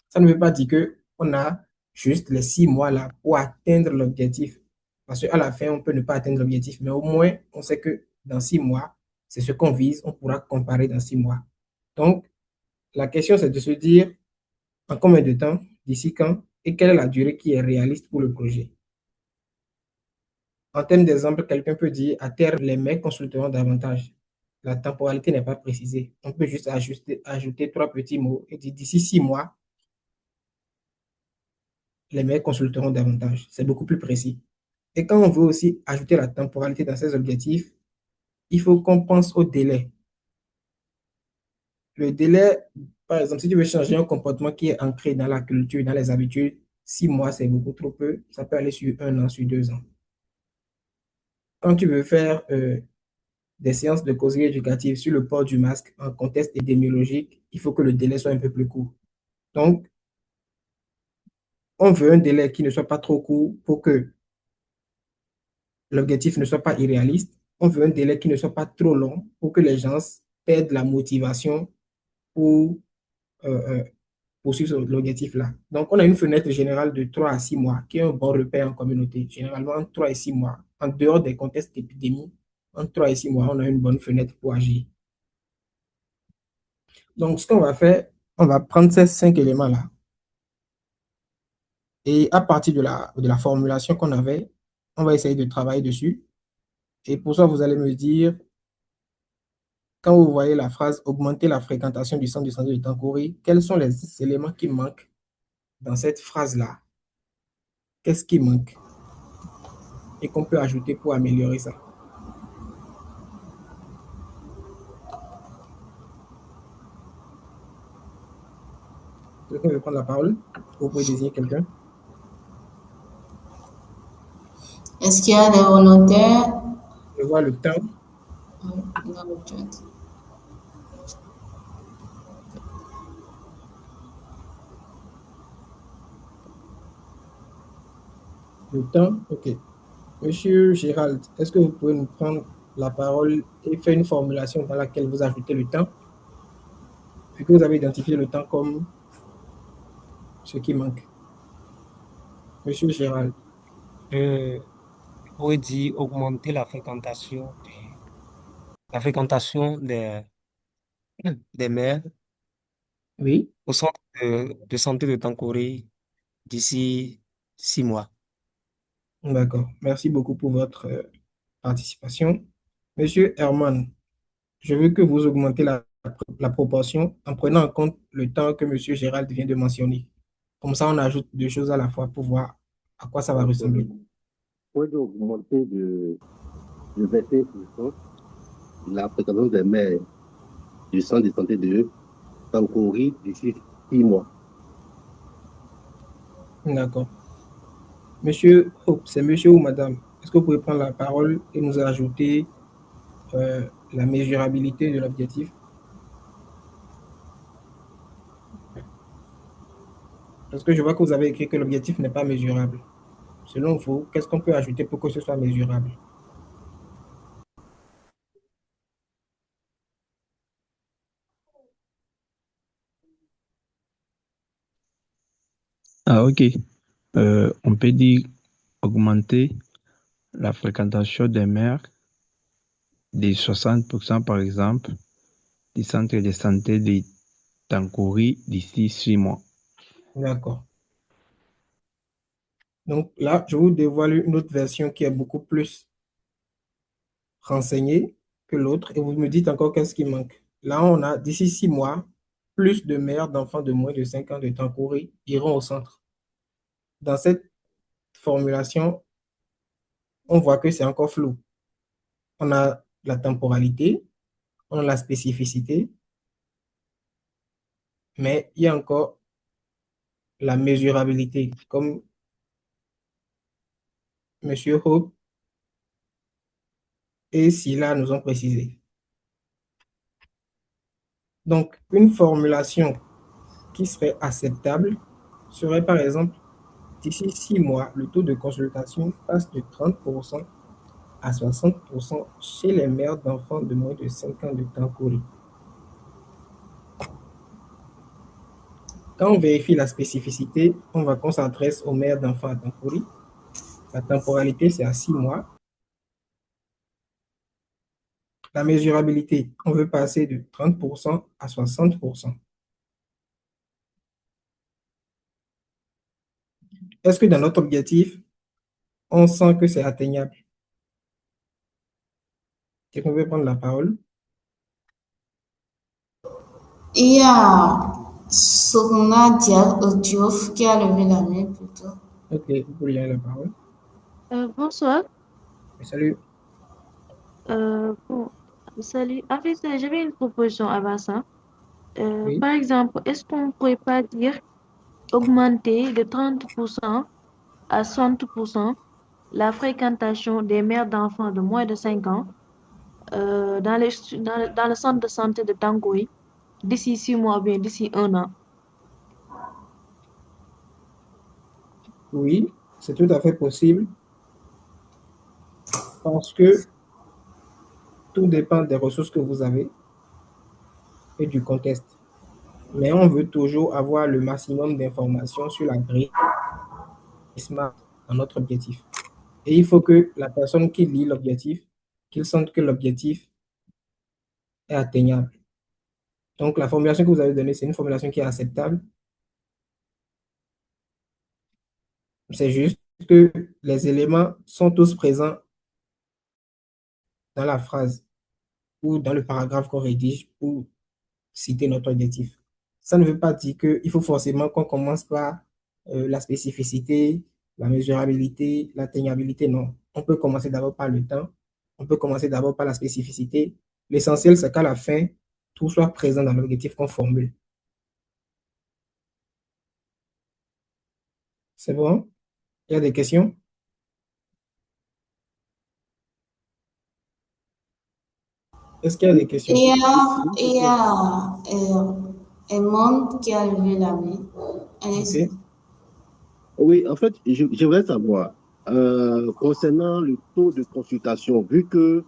Ça ne veut pas dire qu'on a juste les 6 mois là pour atteindre l'objectif. Parce qu'à la fin, on peut ne pas atteindre l'objectif, mais au moins, on sait que dans 6 mois, c'est ce qu'on vise, on pourra comparer dans 6 mois. Donc, la question, c'est de se dire en combien de temps, d'ici quand, et quelle est la durée qui est réaliste pour le projet. En termes d'exemple, quelqu'un peut dire à terme, les mecs consulteront davantage. La temporalité n'est pas précisée. On peut juste ajouter 3 petits mots et dire d'ici 6 mois, les mecs consulteront davantage. C'est beaucoup plus précis. Et quand on veut aussi ajouter la temporalité dans ces objectifs, il faut qu'on pense au délai. le délai, par exemple, si tu veux changer un comportement qui est ancré dans la culture, dans les habitudes, 6 mois, c'est beaucoup trop peu. Ça peut aller sur 1 an, sur 2 ans. Quand tu veux faire des séances de causerie éducative sur le port du masque en contexte épidémiologique, il faut que le délai soit un peu plus court. Donc, on veut un délai qui ne soit pas trop court pour que l'objectif ne soit pas irréaliste. On veut un délai qui ne soit pas trop long pour que les gens perdent la motivation pour euh, euh, poursuivre l'objectif là. Donc, on a une fenêtre générale de 3 à 6 mois qui est un bon repère en communauté. Généralement, entre 3 et 6 mois. En dehors des contextes d'épidémie, entre 3 et 6 mois, on a une bonne fenêtre pour agir. Donc, ce qu'on va faire, on va prendre ces 5 éléments-là. Et à partir de la formulation qu'on avait, on va essayer de travailler dessus. Et pour ça, vous allez me dire, quand vous voyez la phrase augmenter la fréquentation du centre de santé de Tankouri, quels sont les éléments qui manquent dans cette phrase-là? Qu'est-ce qui manque et qu'on peut ajouter pour améliorer ça? Quelqu'un veut prendre la parole? Vous pouvez désigner quelqu'un. Est-ce qu'il y a des volontaires? Je vois le temps. Oui, dans le chat. Le temps, ok. Monsieur Gérald, est-ce que vous pouvez nous prendre la parole et faire une formulation dans laquelle vous ajoutez le temps, et que vous avez identifié le temps comme ce qui manque? Monsieur Gérald. Je pourrais dire augmenter la fréquentation des mères Oui, au centre de santé de Tankouri d'ici 6 mois. d'accord. Merci beaucoup pour votre participation. Monsieur Herman, je veux que vous augmentez la proportion en prenant en compte le temps que Monsieur Gérald vient de mentionner. Comme ça, on ajoute deux choses à la fois pour voir à quoi ça va ressembler. Pour augmenter de 21% la fréquentation des mères du centre de santé de Tankouri d'ici 6 mois. D'accord. Monsieur Hope, c'est monsieur ou madame? Est-ce que vous pouvez prendre la parole et nous ajouter la mesurabilité de l'objectif? Parce que je vois que vous avez écrit que l'objectif n'est pas mesurable. Selon vous, qu'est-ce qu'on peut ajouter pour que ce soit mesurable? Ah, ok. On peut dire augmenter la fréquentation des mères de 60% par exemple du centre de santé de Tankouri d'ici 6 mois. D'accord. Donc là, je vous dévoile une autre version qui est beaucoup plus renseignée que l'autre et vous me dites encore qu'est-ce qui manque. Là, on a d'ici 6 mois, plus de mères d'enfants de moins de 5 ans de Tankouri iront au centre. Dans cette formulation, on voit que c'est encore flou. On a la temporalité, on a la spécificité, mais il y a encore la mesurabilité, comme M. Hope et Silla nous ont précisé. Donc, une formulation qui serait acceptable serait par exemple, d'ici 6 mois, le taux de consultation passe de 30% à 60% chez les mères d'enfants de moins de 5 ans de Tankouri. Quand on vérifie la spécificité, on voit qu'on s'adresse aux mères d'enfants à Tankouri. La temporalité, c'est à 6 mois. La mesurabilité, on veut passer de 30% à 60%. Est-ce que dans notre objectif, on sent que c'est atteignable? Quelqu'un veut prendre la parole? Il y a Sogna Diouf qui a levé la main plutôt. Ok, vous pouvez y aller la parole. Bonsoir. Salut. Bon, salut. En fait, j'avais une proposition avant ça. Oui. Par exemple, est-ce qu'on ne pourrait pas dire augmenter de 30% à 60% la fréquentation des mères d'enfants de moins de 5 ans dans le centre de santé de Tangoui d'ici 6 mois ou bien d'ici 1 an? Oui, c'est tout à fait possible parce que tout dépend des ressources que vous avez et du contexte. Mais on veut toujours avoir le maximum d'informations sur la grille SMART dans notre objectif. Et il faut que la personne qui lit l'objectif, qu'il sente que l'objectif est atteignable. Donc, la formulation que vous avez donnée, c'est une formulation qui est acceptable. C'est juste que les éléments sont tous présents dans la phrase ou dans le paragraphe qu'on rédige pour citer notre objectif. Ça ne veut pas dire qu'il faut forcément qu'on commence par la spécificité, la mesurabilité, l'atteignabilité. Non. On peut commencer d'abord par le temps. On peut commencer d'abord par la spécificité. L'essentiel, c'est qu'à la fin, tout soit présent dans l'objectif qu'on formule. C'est bon? Il y a des questions? Est-ce qu'il y a des questions? Il y a un monde qui a levé la main. Allez-y. Oui, en fait, je voudrais savoir, concernant le taux de consultation, vu que,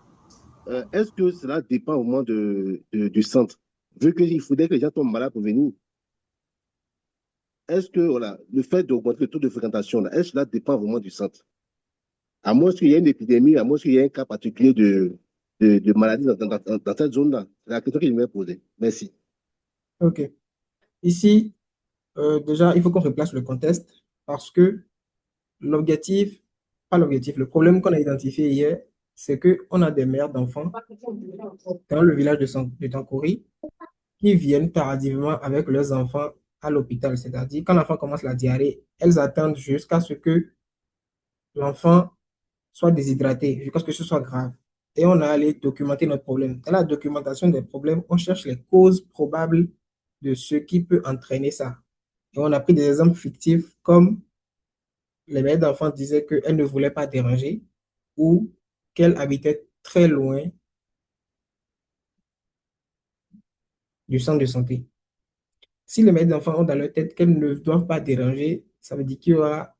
est-ce que cela dépend au moins du centre? Vu qu'il faudrait que les gens tombent malades pour venir, est-ce que, voilà, le fait d'augmenter le taux de fréquentation, là, est-ce que cela dépend vraiment du centre? À moins qu'il y ait une épidémie, à moins qu'il y ait un cas particulier de maladie dans cette zone-là. C'est la question que je vais poser. Merci. OK. Ici, déjà, il faut qu'on replace le contexte parce que l'objectif, pas l'objectif, le problème qu'on a identifié hier, c'est qu'on a des mères d'enfants dans le village de Tankouri qui viennent tardivement avec leurs enfants à l'hôpital. C'est-à-dire, quand l'enfant commence la diarrhée, elles attendent jusqu'à ce que l'enfant soit déshydraté, jusqu'à ce que ce soit grave. Et on a allé documenter notre problème. Dans la documentation des problèmes, on cherche les causes probables de ce qui peut entraîner ça. Et on a pris des exemples fictifs comme les mères d'enfants disaient qu'elles ne voulaient pas déranger ou qu'elles habitaient très loin du centre de santé. Si les mères d'enfants ont dans leur tête qu'elles ne doivent pas déranger, ça veut dire qu'il y aura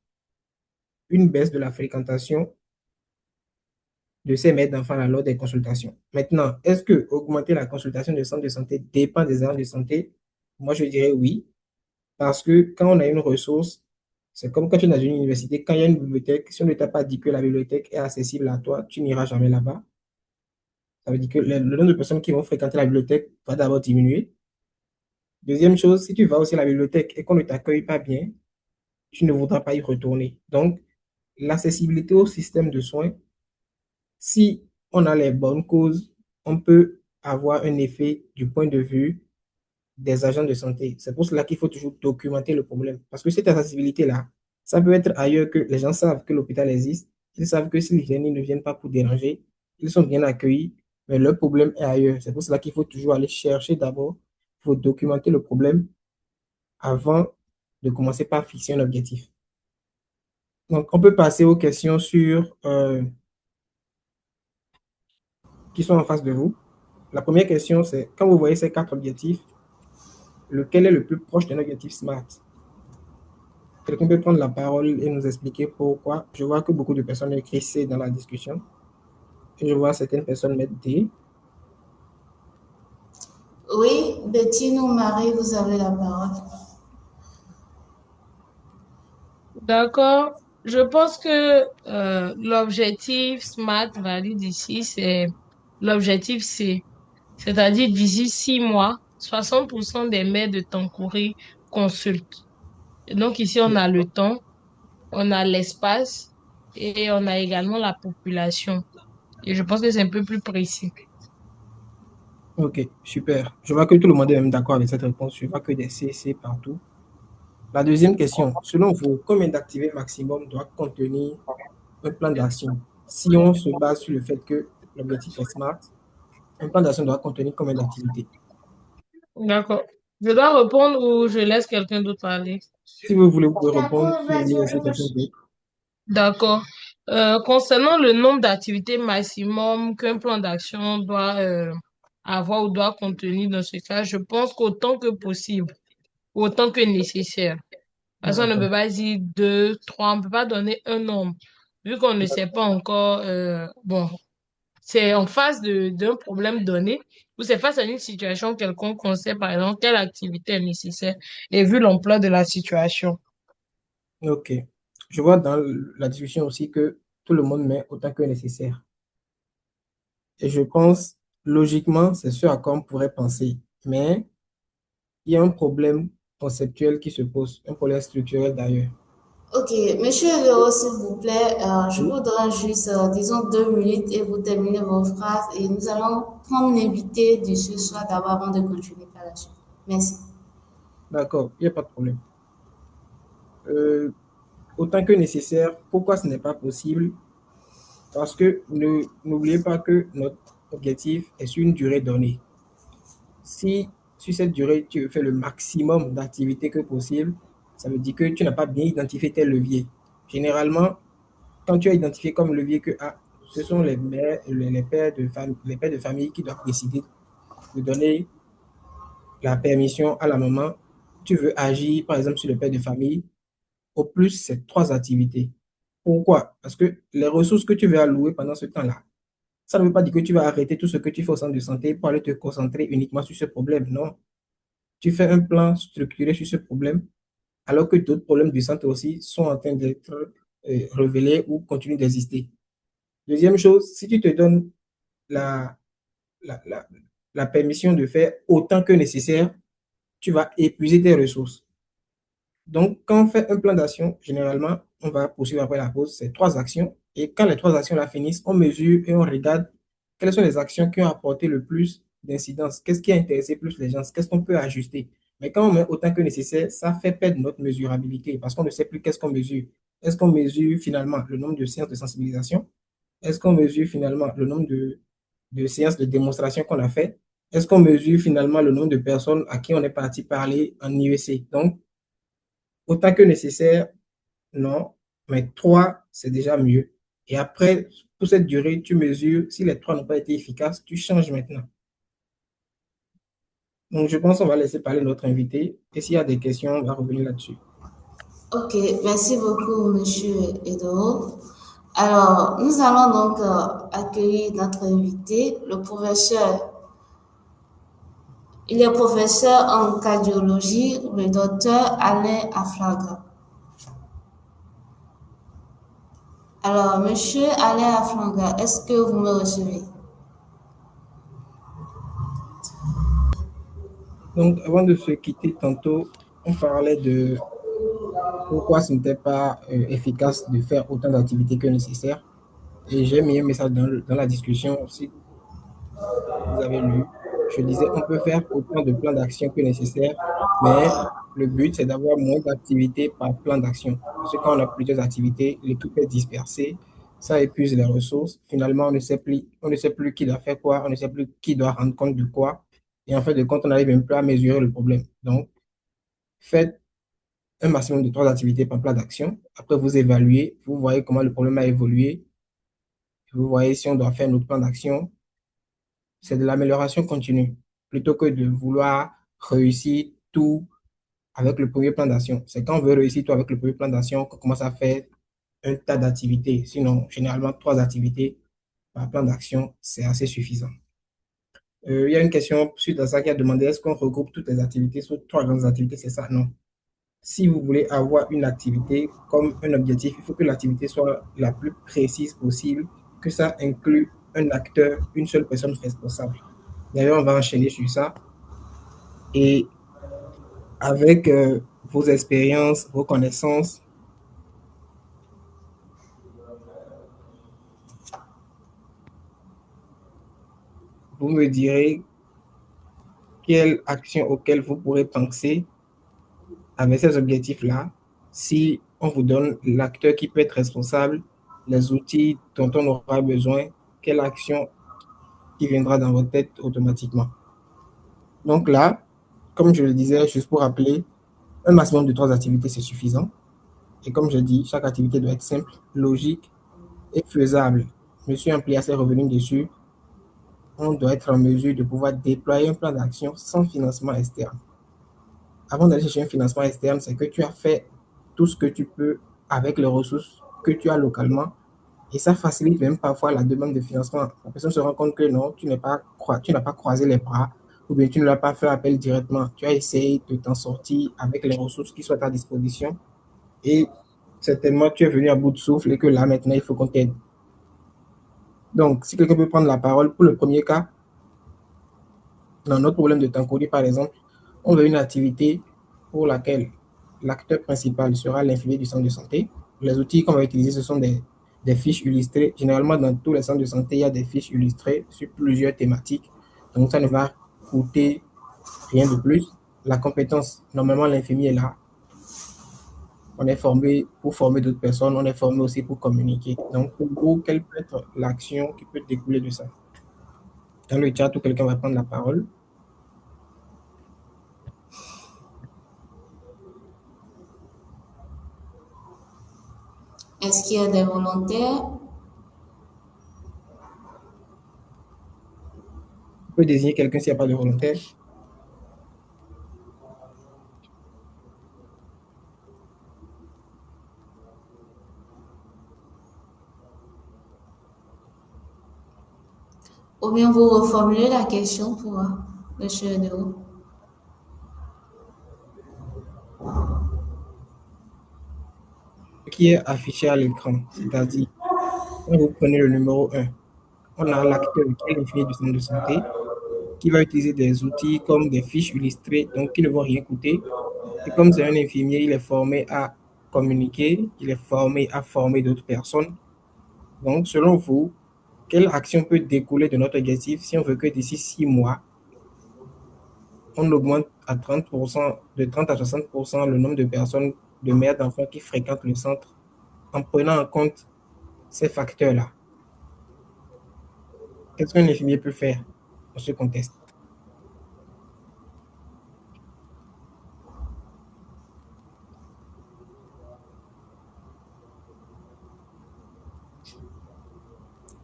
une baisse de la fréquentation de ces mères d'enfants lors des consultations. Maintenant, est-ce que augmenter la consultation des centres de santé dépend des agents de santé? Moi, je dirais oui, parce que quand on a une ressource, c'est comme quand tu es dans une université, quand il y a une bibliothèque, si on ne t'a pas dit que la bibliothèque est accessible à toi, tu n'iras jamais là-bas. Ça veut dire que le nombre de personnes qui vont fréquenter la bibliothèque va d'abord diminuer. Deuxième chose, si tu vas aussi à la bibliothèque et qu'on ne t'accueille pas bien, tu ne voudras pas y retourner. Donc, l'accessibilité au système de soins, si on a les bonnes causes, on peut avoir un effet du point de vue des agents de santé. C'est pour cela qu'il faut toujours documenter le problème. Parce que cette accessibilité-là, ça peut être ailleurs que les gens savent que l'hôpital existe. Ils savent que s'ils viennent, ils ne viennent pas pour déranger. Ils sont bien accueillis, mais leur problème est ailleurs. C'est pour cela qu'il faut toujours aller chercher d'abord. Il faut documenter le problème avant de commencer par fixer un objectif. Donc, on peut passer aux questions qui sont en face de vous. La première question, c'est quand vous voyez ces 4 objectifs, lequel est le plus proche d'un objectif SMART? Quelqu'un peut prendre la parole et nous expliquer pourquoi? Je vois que beaucoup de personnes écrivent C dans la discussion. Et je vois certaines personnes mettre D. Oui, Bettine ou Marie, vous avez la parole. D'accord. Je pense que l'objectif SMART valide ici, c'est l'objectif C. C'est-à-dire d'ici 6 mois, 60% des mères de Tankouri consultent. Et donc ici, on a le temps, on a l'espace et on a également la population. Et je pense que c'est un peu plus précis. Ok, super. Je vois que tout le monde est même d'accord avec cette réponse. Je vois que des C partout. La deuxième question, selon vous, combien d'activités maximum doit contenir un plan d'action? Si on se base sur le fait que l'objectif est SMART, un plan d'action doit contenir combien d'activités? D'accord. Je dois répondre ou je laisse quelqu'un d'autre parler? Si vous voulez, vous pouvez répondre, puis laisser quelqu'un d'autre. D'accord. Concernant le nombre d'activités maximum qu'un plan d'action doit avoir ou doit contenir dans ce cas, je pense qu'autant que possible, autant que nécessaire. Parce qu'on ne peut D'accord. pas dire deux, trois, on ne peut pas donner un nombre. Vu qu'on ne sait pas encore, bon, c'est en face d'un problème donné, ou c'est face à une situation quelconque qu'on sait, par exemple, quelle activité est nécessaire, et vu l'ampleur de la situation. Ok. Je vois dans la discussion aussi que tout le monde met autant que nécessaire. Et je pense, logiquement, c'est ce à quoi on pourrait penser. Mais il y a un problème conceptuel qui se pose, un problème structurel d'ailleurs. Ok, Monsieur Véro, s'il vous plaît, je Oui. vous donne juste, disons, 2 minutes et vous terminez vos phrases et nous allons prendre l'invité de ce soir d'abord avant de continuer par la suite. Merci. D'accord, il n'y a pas de problème. Autant que nécessaire, pourquoi ce n'est pas possible? Parce que n'oubliez pas que notre objectif est sur une durée donnée. Si sur cette durée, tu fais le maximum d'activités que possible, ça veut dire que tu n'as pas bien identifié tes leviers. Généralement, quand tu as identifié comme levier que ce sont les mères, les pères de famille qui doivent décider de donner la permission à la maman, tu veux agir, par exemple, sur le père de famille, au plus, c'est 3 activités. Pourquoi? Parce que les ressources que tu veux allouer pendant ce temps-là, ça ne veut pas dire que tu vas arrêter tout ce que tu fais au centre de santé pour aller te concentrer uniquement sur ce problème. Non. Tu fais un plan structuré sur ce problème, alors que d'autres problèmes du centre aussi sont en train d'être révélés ou continuent d'exister. Deuxième chose, si tu te donnes la, la, la, la permission de faire autant que nécessaire, tu vas épuiser tes ressources. Donc, quand on fait un plan d'action, généralement, on va poursuivre après la pause ces 3 actions. Et quand les 3 actions la finissent, on mesure et on regarde quelles sont les actions qui ont apporté le plus d'incidence, qu'est-ce qui a intéressé plus les gens, qu'est-ce qu'on peut ajuster. Mais quand on met autant que nécessaire, ça fait perdre notre mesurabilité parce qu'on ne sait plus qu'est-ce qu'on mesure. Est-ce qu'on mesure finalement le nombre de séances de sensibilisation? Est-ce qu'on mesure finalement le nombre de séances de démonstration qu'on a fait? Est-ce qu'on mesure finalement le nombre de personnes à qui on est parti parler en IEC? Donc, autant que nécessaire, non, mais 3, c'est déjà mieux. Et après, pour cette durée, tu mesures, si les 3 n'ont pas été efficaces, tu changes maintenant. Donc, je pense qu'on va laisser parler notre invité. Et s'il y a des questions, on va revenir là-dessus. Ok, merci beaucoup, Monsieur Edo. Alors, nous allons donc accueillir notre invité, le professeur. Il est professeur en cardiologie, le docteur Alain Aflaga. Alors, Monsieur Alain Aflaga, est-ce que vous me recevez? Donc, avant de se quitter tantôt, on parlait de pourquoi ce n'était pas efficace de faire autant d'activités que nécessaire. Et j'ai mis un message dans la discussion aussi, vous avez lu. Je disais, on peut faire autant de plans d'action que nécessaire, mais le but, c'est d'avoir moins d'activités par plan d'action. Parce que quand on a plusieurs activités, l'équipe est dispersée, ça épuise les ressources. Finalement, on ne sait plus qui doit faire quoi, on ne sait plus qui doit rendre compte de quoi. Et en fait, de compte, on n'arrive même plus à mesurer le problème. Donc, faites un maximum de 3 activités par plan d'action. Après, vous évaluez, vous voyez comment le problème a évolué. Vous voyez si on doit faire notre plan d'action. C'est de l'amélioration continue, plutôt que de vouloir réussir tout avec le premier plan d'action. C'est quand on veut réussir tout avec le premier plan d'action qu'on commence à faire un tas d'activités. Sinon, généralement, 3 activités par plan d'action, c'est assez suffisant. Il y a une question suite à ça qui a demandé est-ce qu'on regroupe toutes les activités sur 3 grandes activités? C'est ça? Non. Si vous voulez avoir une activité comme un objectif, il faut que l'activité soit la plus précise possible, que ça inclue un acteur, une seule personne responsable. D'ailleurs, on va enchaîner sur ça. Et avec vos expériences, vos connaissances, vous me direz quelle action auquel vous pourrez penser avec ces objectifs-là. Si on vous donne l'acteur qui peut être responsable, les outils dont on aura besoin, quelle action qui viendra dans votre tête automatiquement. Donc là, comme je le disais, juste pour rappeler, un maximum de 3 activités, c'est suffisant. Et comme je dis, chaque activité doit être simple, logique et faisable. Je me suis impliqué à ces revenus dessus. On doit être en mesure de pouvoir déployer un plan d'action sans financement externe. Avant d'aller chercher un financement externe, c'est que tu as fait tout ce que tu peux avec les ressources que tu as localement. Et ça facilite même parfois la demande de financement. La personne se rend compte que non, tu n'as pas croisé les bras ou bien tu ne l'as pas fait appel directement. Tu as essayé de t'en sortir avec les ressources qui sont à ta disposition. Et certainement, tu es venu à bout de souffle et que là, maintenant, il faut qu'on t'aide. Donc, si quelqu'un peut prendre la parole pour le premier cas, dans notre problème de Tankori, par exemple, on veut une activité pour laquelle l'acteur principal sera l'infirmier du centre de santé. Les outils qu'on va utiliser, ce sont des fiches illustrées. Généralement, dans tous les centres de santé, il y a des fiches illustrées sur plusieurs thématiques. Donc, ça ne va coûter rien de plus. La compétence, normalement, l'infirmier est là. On est formé pour former d'autres personnes, on est formé aussi pour communiquer. Donc, pour vous, quelle peut être l'action qui peut découler de ça? Dans le chat, où quelqu'un va prendre la parole. Est-ce qu'il y a des volontaires? On peut désigner quelqu'un s'il n'y a pas de volontaire. Ou bien vous reformulez la question pour Monsieur Deo. Ce qui est affiché à l'écran, c'est-à-dire, quand vous prenez le numéro 1, on a l'acteur qui est l'infirmier du centre de santé, qui va utiliser des outils comme des fiches illustrées, donc qui ne vont rien coûter. Et comme c'est un infirmier, il est formé à communiquer, il est formé à former d'autres personnes. Donc, selon vous, quelle action peut découler de notre objectif si on veut que d'ici 6 mois, on augmente à 30%, de 30 à 60% le nombre de personnes, de mères d'enfants qui fréquentent le centre en prenant en compte ces facteurs-là? Qu'est-ce qu'un infirmier peut faire dans ce contexte?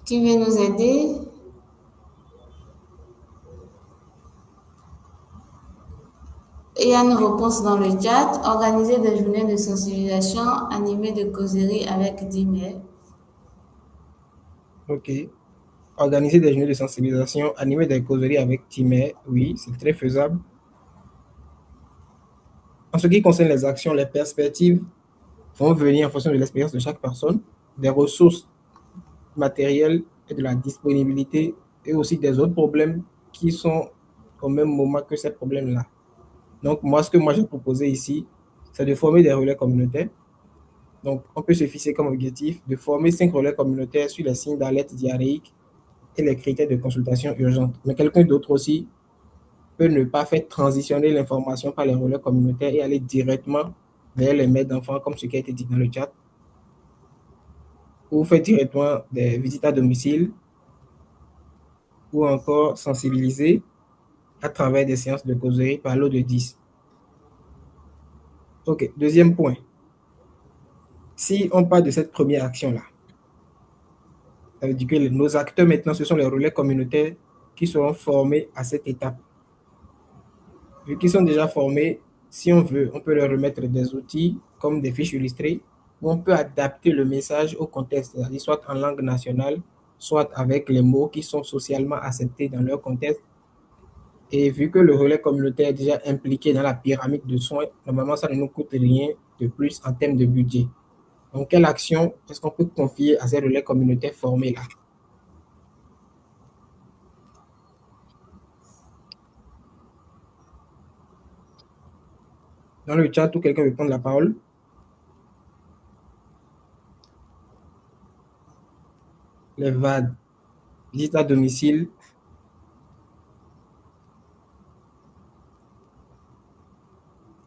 Qui veut nous aider? Il y a une réponse dans le chat. Organiser des journées de sensibilisation animées de causeries avec 10 maires. OK. Organiser des journées de sensibilisation, animer des causeries avec Timet, oui, c'est très faisable. En ce qui concerne les actions, les perspectives vont venir en fonction de l'expérience de chaque personne, des ressources matérielles et de la disponibilité et aussi des autres problèmes qui sont au même moment que ces problèmes-là. Donc, moi, ce que moi j'ai proposé ici, c'est de former des relais communautaires. Donc, on peut se fixer comme objectif de former 5 relais communautaires sur les signes d'alerte diarrhéique et les critères de consultation urgente. Mais quelqu'un d'autre aussi peut ne pas faire transitionner l'information par les relais communautaires et aller directement vers les mères d'enfants, comme ce qui a été dit dans le chat, ou faire directement des visites à domicile, ou encore sensibiliser à travers des séances de causerie par lot de 10. OK, deuxième point. Si on parle de cette première action-là, ça veut dire que nos acteurs maintenant, ce sont les relais communautaires qui seront formés à cette étape. Vu qu'ils sont déjà formés, si on veut, on peut leur remettre des outils comme des fiches illustrées où on peut adapter le message au contexte, c'est-à-dire soit en langue nationale, soit avec les mots qui sont socialement acceptés dans leur contexte. Et vu que le relais communautaire est déjà impliqué dans la pyramide de soins, normalement, ça ne nous coûte rien de plus en termes de budget. Donc, quelle action est-ce qu'on peut confier à ces relais communautaires formés-là? Dans le chat, où quelqu'un veut prendre la parole? Les VAD, visite à domicile.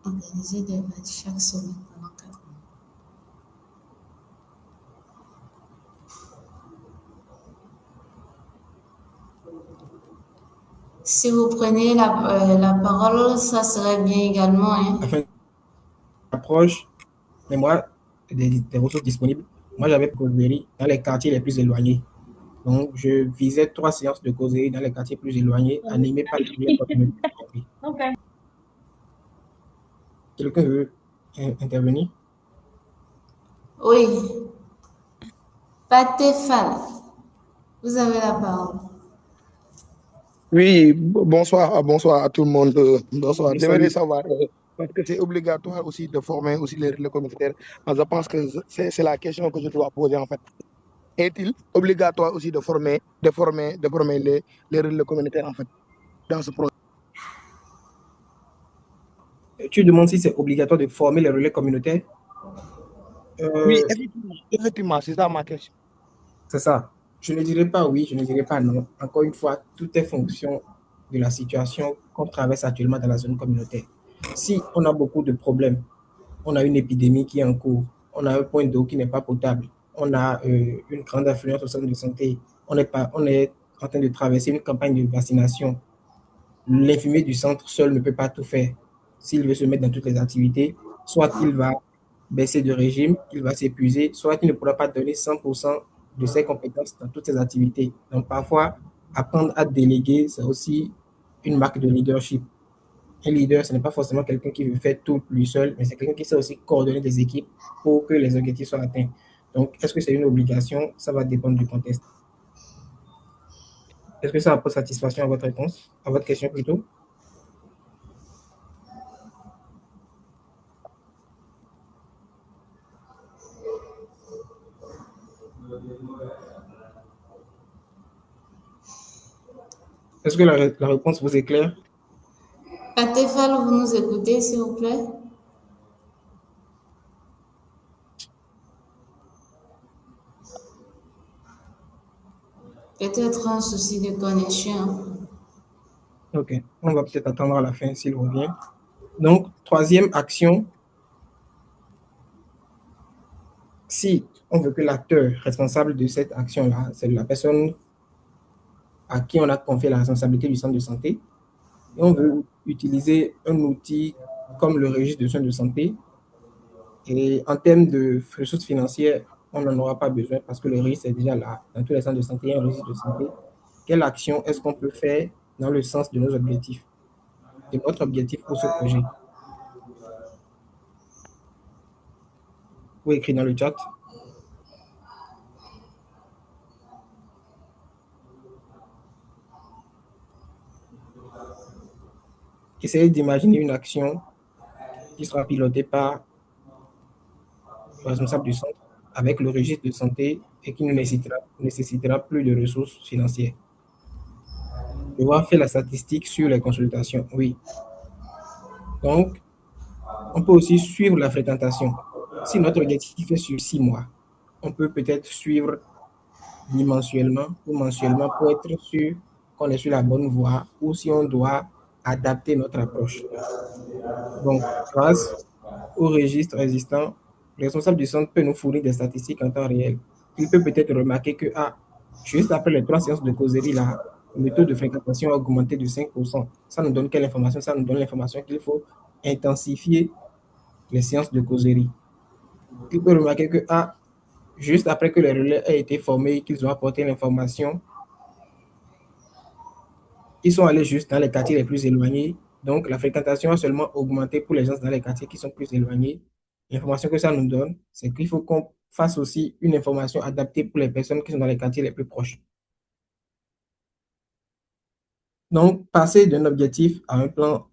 Organiser des VAD chaque semaine pendant 4 mois. Si vous prenez la parole, ça serait bien également. Hein. Afin d'approche, mais moi, des ressources disponibles, moi j'avais causerie dans les quartiers les plus éloignés. Donc, je visais 3 séances de causerie dans les quartiers plus éloignés, animées par les communautés. Quelqu'un veut intervenir? Oui. Patéphane, vous avez la parole. Oui, bonsoir à tout le monde. Bonsoir. Oui, J'aimerais salut. savoir, parce que c'est obligatoire aussi de former aussi les relais communautaires. Je pense que c'est la question que je dois poser en fait. Est-il obligatoire aussi de former les relais communautaires en fait dans ce projet? Tu demandes si c'est obligatoire de former les relais communautaires? Oui, effectivement, c'est ça ma question. C'est ça. Je ne dirais pas oui, je ne dirais pas non. Encore une fois, tout est fonction de la situation qu'on traverse actuellement dans la zone communautaire. Si on a beaucoup de problèmes, on a une épidémie qui est en cours, on a un point d'eau qui n'est pas potable, on a une grande affluence au centre de santé, on est en train de traverser une campagne de vaccination. L'infirmier du centre seul ne peut pas tout faire. S'il veut se mettre dans toutes les activités, soit il va baisser de régime, il va s'épuiser, soit il ne pourra pas donner 100% de ses compétences dans toutes ses activités. Donc parfois, apprendre à déléguer, c'est aussi une marque de leadership. Un leader, ce n'est pas forcément quelqu'un qui veut faire tout lui seul, mais c'est quelqu'un qui sait aussi coordonner des équipes pour que les objectifs soient atteints. Donc, est-ce que c'est une obligation? Ça va dépendre du contexte. Est-ce que ça apporte satisfaction à votre réponse, à votre question plutôt? Est-ce que la réponse vous est claire? Patéphane, vous nous écoutez, s'il vous plaît? Peut-être un souci de connexion. Ok, on va peut-être attendre à la fin s'il revient. Donc, troisième action, si on veut que l'acteur responsable de cette action-là, c'est la personne à qui on a confié la responsabilité du centre de santé, et on veut utiliser un outil comme le registre de soins de santé, et en termes de ressources financières, on n'en aura pas besoin parce que le registre est déjà là. Dans tous les centres de santé, il y a un registre de santé. Quelle action est-ce qu'on peut faire dans le sens de nos objectifs, de notre objectif pour ce projet? Ou écrit dans le chat. Essayez d'imaginer une action qui sera pilotée par le responsable du centre avec le registre de santé et qui ne nécessitera plus de ressources financières. Devoir faire la statistique sur les consultations, oui. Donc, on peut aussi suivre la fréquentation. Si notre objectif est sur 6 mois, on peut peut-être suivre bimensuellement ou mensuellement pour être sûr qu'on est sur la bonne voie ou si on doit adapter notre approche. Donc, grâce au registre existant, le responsable du centre peut nous fournir des statistiques en temps réel. Il peut peut-être remarquer que, juste après les 3 séances de causerie, là, le taux de fréquentation a augmenté de 5%. Ça nous donne quelle information? Ça nous donne l'information qu'il faut intensifier les séances de causerie. Il peut remarquer que, juste après que les relais aient été formés et qu'ils ont apporté l'information, ils sont allés juste dans les quartiers les plus éloignés. Donc, la fréquentation a seulement augmenté pour les gens dans les quartiers qui sont plus éloignés. L'information que ça nous donne, c'est qu'il faut qu'on fasse aussi une information adaptée pour les personnes qui sont dans les quartiers les plus proches. Donc, passer d'un objectif à un plan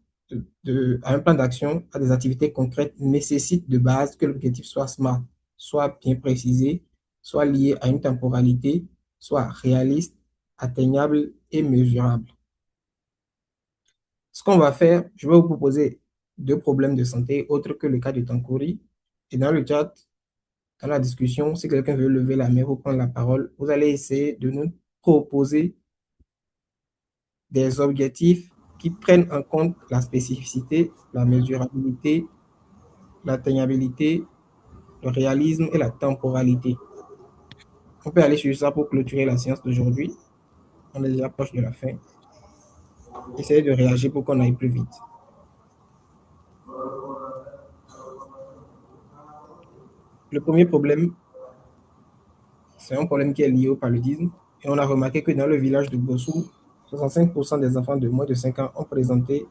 d'action, à des activités concrètes, nécessite de base que l'objectif soit smart, soit bien précisé, soit lié à une temporalité, soit réaliste, atteignable et mesurable. Ce qu'on va faire, je vais vous proposer 2 problèmes de santé autres que le cas de Tankouri. Et dans le chat, dans la discussion, si quelqu'un veut lever la main pour prendre la parole, vous allez essayer de nous proposer des objectifs qui prennent en compte la spécificité, la mesurabilité, l'atteignabilité, le réalisme et la temporalité. On peut aller sur ça pour clôturer la séance d'aujourd'hui. On est déjà proche de la fin. Essayez de réagir pour qu'on aille plus vite. Le premier problème, c'est un problème qui est lié au paludisme. Et on a remarqué que dans le village de Bossou, 65% des enfants de moins de 5 ans ont présenté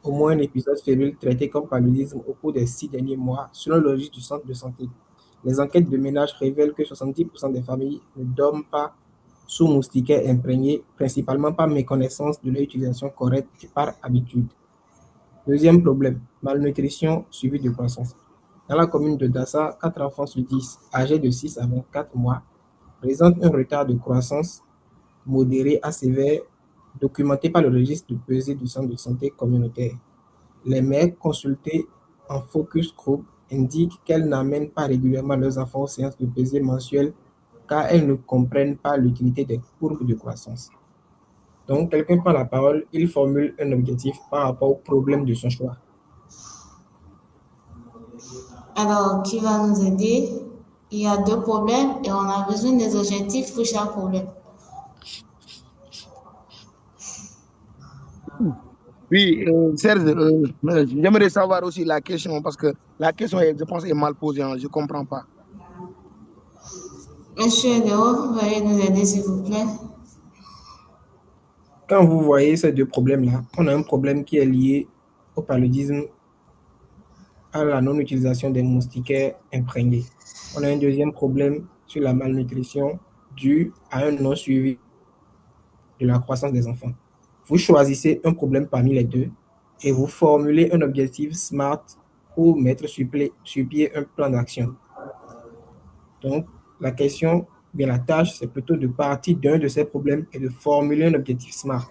au moins un épisode fébrile traité comme paludisme au cours des 6 derniers mois, selon le registre du centre de santé. Les enquêtes de ménage révèlent que 70% des familles ne dorment pas sous moustiquaires imprégnés, principalement par méconnaissance de leur utilisation correcte et par habitude. Deuxième problème, malnutrition suivie de croissance. Dans la commune de Dassa, 4 enfants sur 10 âgés de 6 à 24 mois présentent un retard de croissance modéré à sévère documenté par le registre de pesée du centre de santé communautaire. Les mères consultées en focus group indiquent qu'elles n'amènent pas régulièrement leurs enfants aux séances de pesée mensuelles car elles ne comprennent pas l'utilité des courbes de croissance. Donc, quelqu'un prend la parole, il formule un objectif par rapport au problème de son choix. Alors, qui va nous aider? Il y a 2 problèmes et on a besoin des objectifs pour chaque problème. Oui, Serge, j'aimerais savoir aussi la question parce que la question, je pense, est mal posée. Je ne comprends pas. Monsieur Léo, veuillez nous aider, s'il vous plaît. Quand vous voyez ces 2 problèmes-là, on a un problème qui est lié au paludisme, à la non-utilisation des moustiquaires imprégnés. On a un deuxième problème sur la malnutrition due à un non-suivi de la croissance des enfants. Vous choisissez un problème parmi les 2 et vous formulez un objectif SMART pour mettre sur pied un plan d'action. Donc, la question, bien la tâche, c'est plutôt de partir d'un de ces problèmes et de formuler un objectif SMART.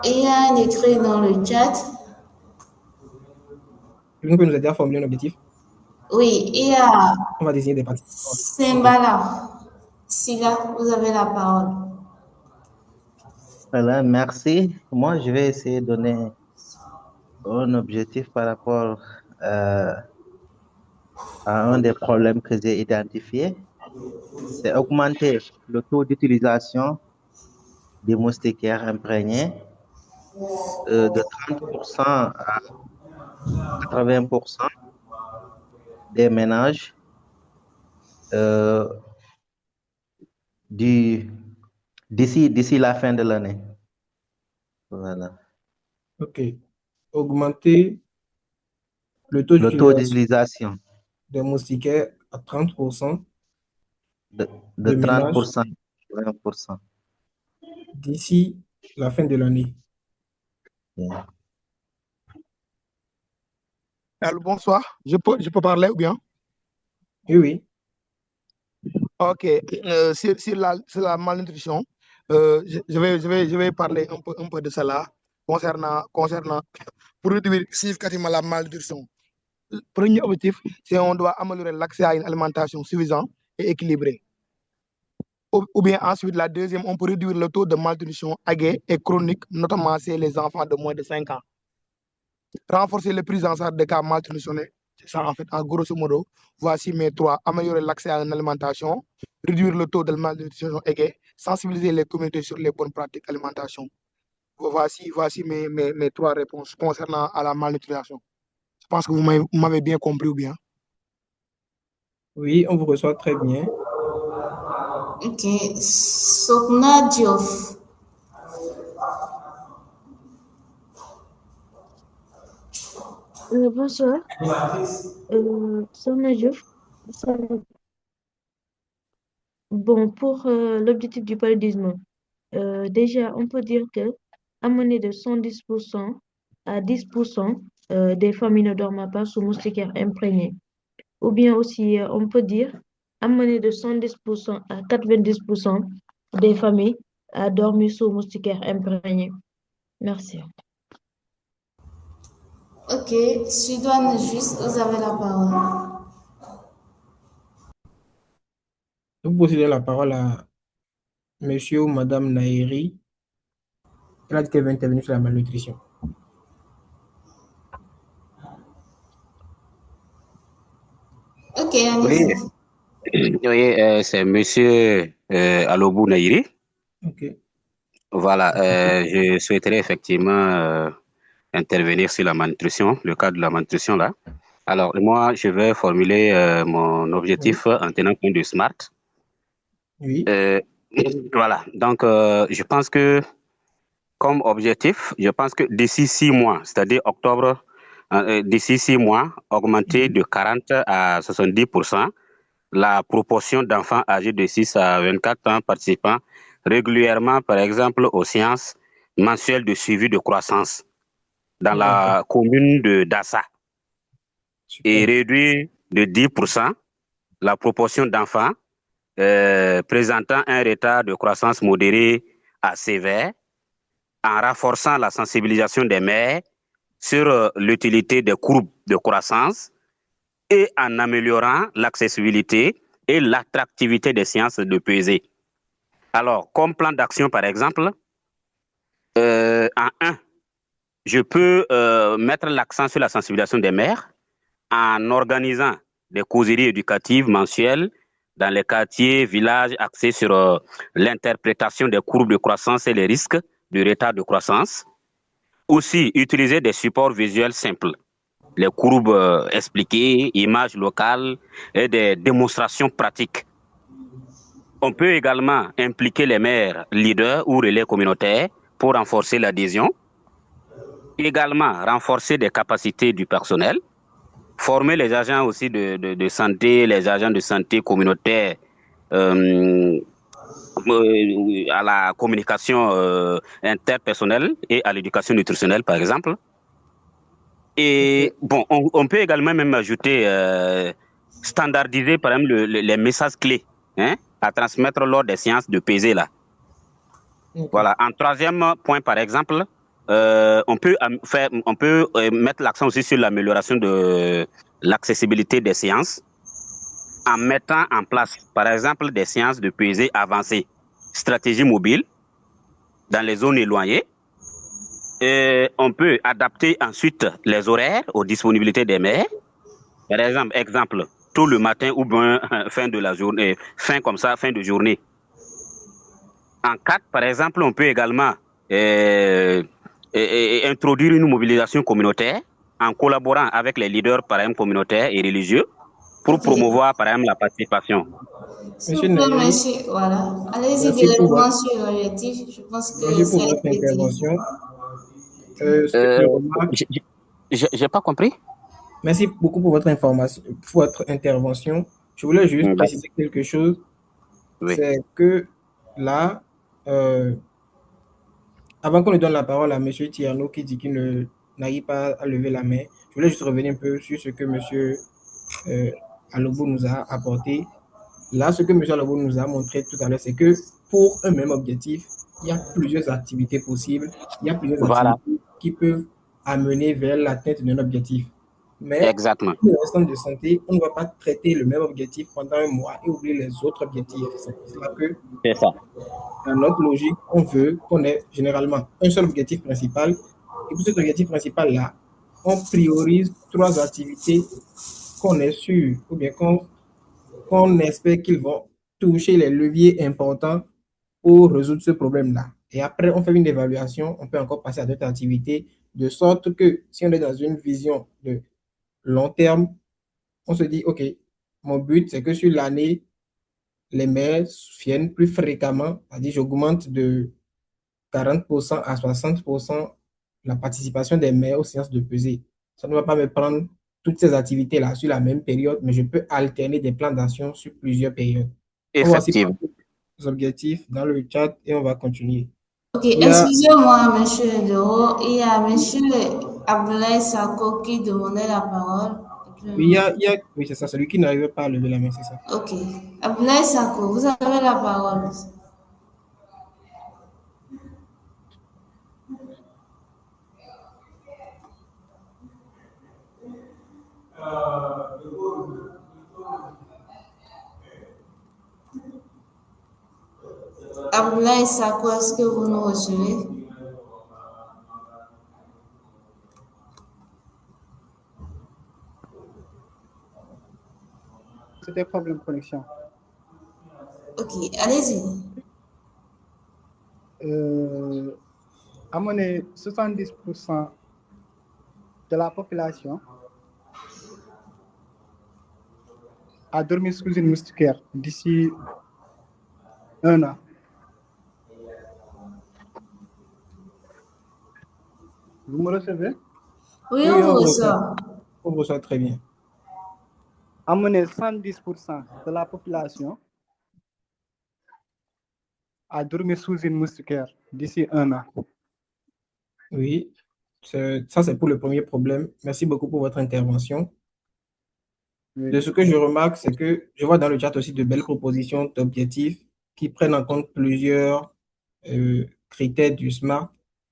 Il y a un écrit dans le chat. Quelqu'un peut nous aider à formuler un objectif? Oui, il y a On va désigner des participants. Simbala. Sila, vous avez la parole. Voilà, merci. Moi, je vais essayer de donner un objectif par rapport à un des problèmes que j'ai identifiés. C'est augmenter le taux d'utilisation des moustiquaires imprégnés de 30% à 80% des ménages d'ici la fin de l'année. Voilà. OK. Augmenter le taux d'utilisation des moustiquaires à 30% de ménages 30%, 20%. d'ici la fin de l'année. Yeah. Alors, bonsoir. Je peux parler ou bien? Oui, oui. OK. Sur la malnutrition, je vais parler un peu de cela concernant pour réduire significativement la malnutrition. Le premier objectif, c'est qu'on doit améliorer l'accès à une alimentation suffisante et équilibrée. Ou bien ensuite, la deuxième, on peut réduire le taux de malnutrition aiguë et chronique, notamment chez les enfants de moins de 5 ans. Renforcer les prises en charge des cas malnutritionnés, c'est ça en fait, en grosso modo. Voici mes 3. Améliorer l'accès à une alimentation, réduire le taux de malnutrition aiguë, sensibiliser les communautés sur les bonnes pratiques d'alimentation. Voici mes 3 réponses concernant à la malnutrition. Je pense que vous m'avez bien compris ou bien? Oui, on vous reçoit très bien. OK. Sokna Diouf. Bonsoir. Sokna Diouf. Bon, pour l'objectif du paludisme, déjà, on peut dire que amener de 110% à 10% des familles ne dorment pas sous moustiquaires imprégnés. Ou bien aussi, on peut dire amener de 110% à 90% des familles à dormir sous moustiquaires imprégnés. Merci. Ok, Sudan juste, vous avez la parole. Vous possédez la parole à monsieur ou madame Nairi. Elle a dit qu'elle va intervenir sur la malnutrition. Ok, Oui, allez-y. oui, c'est Monsieur Alobou Naïri. Ok. Voilà, je souhaiterais effectivement intervenir sur la malnutrition, le cas de la malnutrition là. Alors, moi, je vais formuler mon Oui. objectif en tenant compte du SMART. Oui. Euh, voilà, donc je pense que comme objectif, je pense que d'ici 6 mois, c'est-à-dire octobre, d'ici 6 mois, augmenter de 40 à 70% la proportion d'enfants âgés de 6 à 24 ans participant régulièrement, par exemple, aux séances mensuelles de suivi de croissance dans D'accord. la commune de Dassa et Super. réduire de 10% la proportion d'enfants présentant un retard de croissance modéré à sévère en renforçant la sensibilisation des mères sur l'utilité des courbes de croissance et en améliorant l'accessibilité et l'attractivité des séances de pesée. Alors, comme plan d'action, par exemple, en un, je peux mettre l'accent sur la sensibilisation des mères en organisant des causeries éducatives mensuelles dans les quartiers, villages axés sur l'interprétation des courbes de croissance et les risques de retard de croissance. Aussi, utiliser des supports visuels simples, les courbes expliquées, images locales et des démonstrations pratiques. On peut également impliquer les maires, leaders ou relais communautaires pour renforcer l'adhésion. Également, renforcer des capacités du personnel. Former les agents aussi de santé, les agents de santé communautaire à la communication interpersonnelle et à l'éducation nutritionnelle, par exemple. Et bon, on peut également même ajouter, standardiser par exemple les messages clés à transmettre lors des séances de pesée là. Ok. Voilà. En troisième point, par exemple, on peut mettre l'accent aussi sur l'amélioration de l'accessibilité des séances en mettant en place, par exemple, des séances de pesée avancées, stratégie mobile dans les zones éloignées. Et on peut adapter ensuite les horaires aux disponibilités des mères. Par exemple, tôt le matin ou bien fin de la journée, fin de journée. En 4, par exemple, on peut également introduire une mobilisation communautaire en collaborant avec les leaders, par exemple, communautaires et religieux pour Ok. promouvoir, par exemple, la participation. S'il Monsieur vous plaît, Nairi, monsieur, voilà. Allez-y merci pour directement votre, sur l'objectif. Je pense que merci ça pour a votre été dit. intervention. Ce que je remarque, J'ai pas compris. merci beaucoup pour votre information, pour votre intervention. Je voulais juste préciser quelque chose. Oui. C'est que là, avant qu'on ne donne la parole à monsieur Tierno qui dit qu'il n'arrive pas à lever la main, je voulais juste revenir un peu sur ce que monsieur Alobo nous a apporté. Là, ce que M. Alobo nous a montré tout à l'heure, c'est que pour un même objectif, il y a plusieurs activités possibles, il y a plusieurs Voilà. activités qui peuvent amener vers l'atteinte d'un objectif. Mais Exactement. pour le restant de santé, on ne va pas traiter le même objectif pendant un mois et oublier les autres objectifs. C'est pour cela que, C'est ça. dans notre logique, on veut qu'on ait généralement un seul objectif principal. Et pour cet objectif principal-là, on priorise 3 activités qu'on est sûr, ou bien qu'on espère qu'ils vont toucher les leviers importants pour résoudre ce problème-là. Et après, on fait une évaluation, on peut encore passer à d'autres activités, de sorte que si on est dans une vision de long terme, on se dit, OK, mon but, c'est que sur l'année, les mères viennent plus fréquemment, c'est-à-dire j'augmente de 40% à 60% la participation des mères aux séances de pesée. Ça ne va pas me prendre toutes ces activités-là sur la même période, mais je peux alterner des plans d'action sur plusieurs périodes. On va aussi Effectivement. parler des objectifs dans le chat et on va continuer. Ok, Il y a, excusez-moi, monsieur Leroux. Il y a monsieur Abdoulaye Sako qui demandait la parole. oui, c'est ça, celui qui n'arrive pas à lever la main, c'est ça. Ok. Abdoulaye Sako, vous avez la parole. Abdoulaye Sako, est-ce que vous nous recevez? C'était problème de connexion. Ok, allez-y. À mon avis, 70% de la population a dormi sous une moustiquaire d'ici 1 an. Vous me recevez? Oui, on vous reçoit. On vous reçoit très bien. À mon avis, 110% de la population a dormi sous une moustiquaire d'ici 1 an. Oui, ça c'est pour le premier problème. Merci beaucoup pour votre intervention. Oui. De ce que je remarque, c'est que je vois dans le chat aussi de belles propositions d'objectifs qui prennent en compte plusieurs critères du SMART.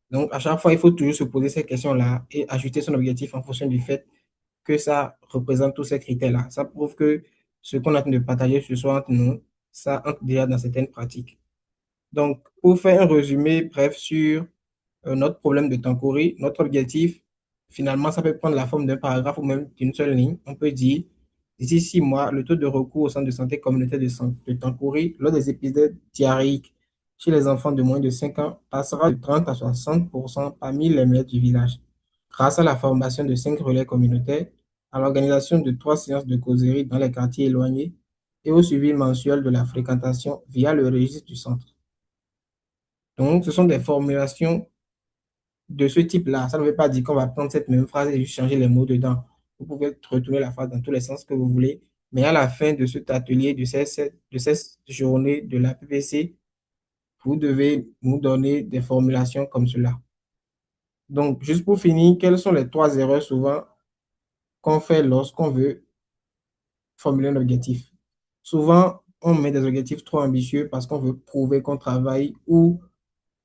Donc, à chaque fois, il faut toujours se poser ces questions-là et ajuster son objectif en fonction du fait que ça représente tous ces critères-là. Ça prouve que ce qu'on est en train de partager ce soir entre nous, ça entre déjà dans certaines pratiques. Donc, pour faire un résumé bref sur notre problème de Tankouri, notre objectif, finalement, ça peut prendre la forme d'un paragraphe ou même d'une seule ligne. On peut dire, d'ici 6 mois, le taux de recours au centre de santé communautaire de Tankouri lors des épisodes diarrhéiques chez les enfants de moins de 5 ans passera de 30 à 60% parmi les maires du village, grâce à la formation de 5 relais communautaires, à l'organisation de 3 séances de causerie dans les quartiers éloignés et au suivi mensuel de la fréquentation via le registre du centre. Donc, ce sont des formulations de ce type-là. Ça ne veut pas dire qu'on va prendre cette même phrase et juste changer les mots dedans. Vous pouvez retourner la phrase dans tous les sens que vous voulez, mais à la fin de cet atelier, de ces journées de la PPC, vous devez nous donner des formulations comme cela. Donc, juste pour finir, quelles sont les 3 erreurs souvent qu'on fait lorsqu'on veut formuler un objectif? Souvent, on met des objectifs trop ambitieux parce qu'on veut prouver qu'on travaille ou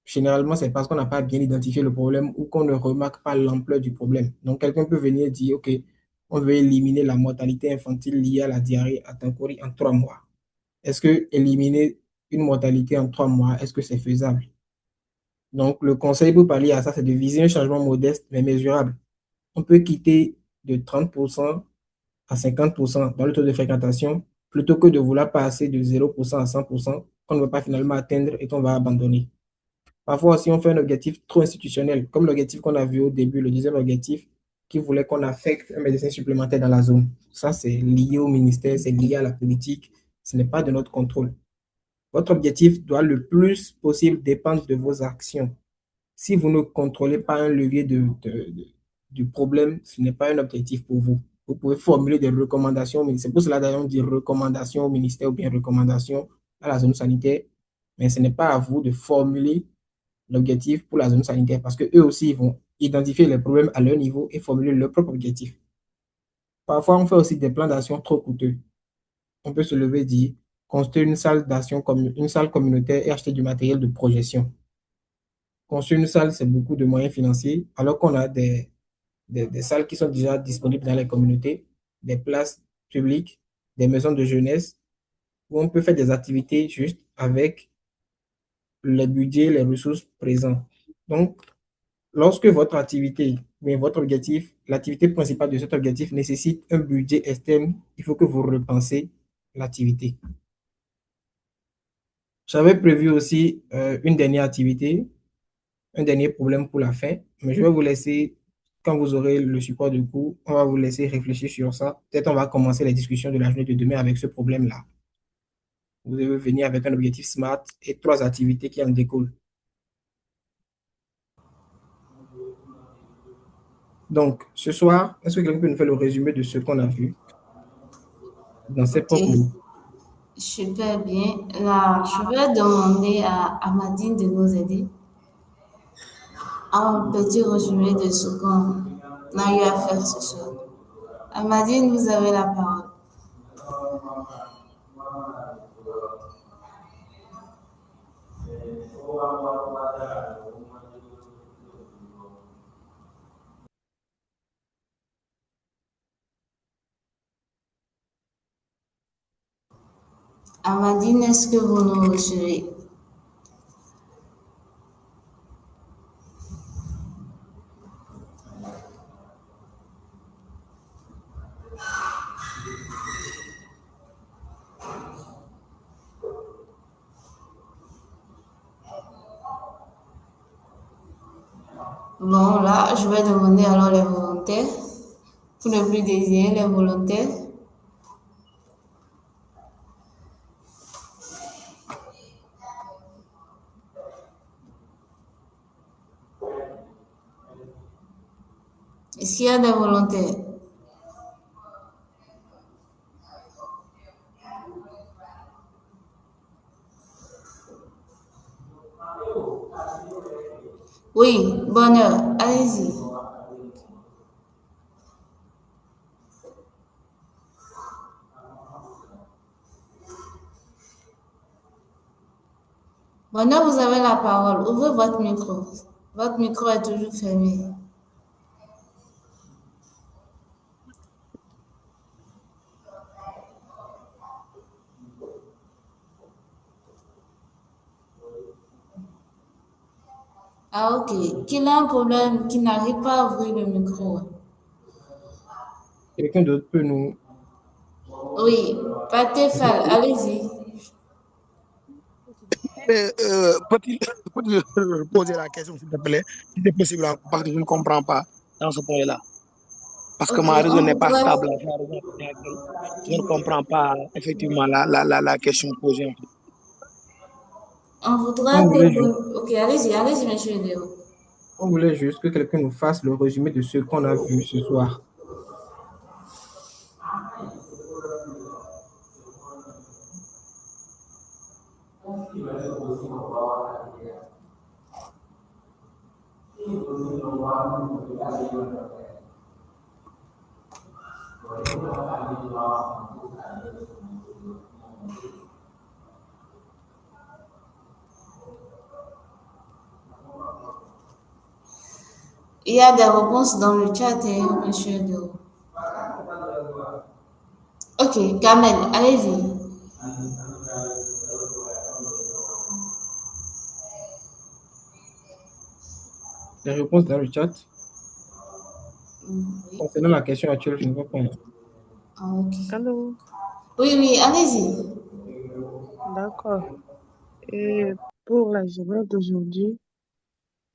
généralement, c'est parce qu'on n'a pas bien identifié le problème ou qu'on ne remarque pas l'ampleur du problème. Donc, quelqu'un peut venir dire, OK, on veut éliminer la mortalité infantile liée à la diarrhée à Tankori en 3 mois. Est-ce que éliminer une mortalité en 3 mois, est-ce que c'est faisable? Donc, le conseil pour pallier à ça, c'est de viser un changement modeste mais mesurable. On peut quitter de 30% à 50% dans le taux de fréquentation plutôt que de vouloir passer de 0% à 100% qu'on ne va pas finalement atteindre et qu'on va abandonner. Parfois aussi, on fait un objectif trop institutionnel, comme l'objectif qu'on a vu au début, le deuxième objectif, qui voulait qu'on affecte un médecin supplémentaire dans la zone. Ça, c'est lié au ministère, c'est lié à la politique, ce n'est pas de notre contrôle. Votre objectif doit le plus possible dépendre de vos actions. Si vous ne contrôlez pas un levier du problème, ce n'est pas un objectif pour vous. Vous pouvez formuler des recommandations, mais c'est pour cela d'ailleurs on dit recommandations au ministère ou bien recommandations à la zone sanitaire, mais ce n'est pas à vous de formuler l'objectif pour la zone sanitaire parce qu'eux aussi, ils vont identifier les problèmes à leur niveau et formuler leur propre objectif. Parfois, on fait aussi des plans d'action trop coûteux. On peut se lever et dire, construire une salle d'action, une salle communautaire et acheter du matériel de projection. Construire une salle, c'est beaucoup de moyens financiers, alors qu'on a des salles qui sont déjà disponibles dans les communautés, des places publiques, des maisons de jeunesse, où on peut faire des activités juste avec les budgets, les ressources présents. Donc, lorsque votre activité, mais votre objectif, l'activité principale de cet objectif nécessite un budget externe, il faut que vous repensez l'activité. J'avais prévu aussi une dernière activité, un dernier problème pour la fin, mais je vais vous laisser, quand vous aurez le support du cours, on va vous laisser réfléchir sur ça. Peut-être on va commencer les discussions de la journée de demain avec ce problème-là. Vous devez venir avec un objectif SMART et 3 activités qui en découlent. Donc, ce soir, est-ce que quelqu'un peut nous faire le résumé de ce qu'on a vu dans ces propres mots? Super bien. Là, je vais demander à Amadine de nous aider à un petit résumé de ce qu'on a eu à faire ce soir. Amadine, vous avez la parole. Amandine, est-ce que vous nous recevez? Bon, là, je vais demander alors les volontaires. Pour ne plus désirer les volontaires. Est-ce qu'il y a des volontaires? Oui, bonne heure, allez-y. Bonne heure, vous avez la parole. Ouvrez votre micro. Votre micro est toujours fermé. Ah, ok. Qu'il a un problème, qui n'arrive pas à ouvrir le micro. Quelqu'un d'autre peut nous... Oui, Patéfal, allez-y. Peux-tu poser la question, s'il te plaît, si c'est possible, parce que je ne comprends pas dans ce point-là. Parce que Ok, ma réseau on n'est pas voudrait, stable. Je ne comprends pas effectivement la question posée. En fait. on On voudrait que voulait juste, vous... Ok, allez-y, monsieur Léo. on voulait juste que quelqu'un nous fasse le résumé de ce qu'on a vu ce soir. Il y a des réponses dans le chat, monsieur Léo. Ok, Kamel, allez-y. Les réponses dans le chat. Concernant la question actuelle, je ne vois pas. Ah, ok. Allô? Oui, allez-y. D'accord. Et pour la journée d'aujourd'hui,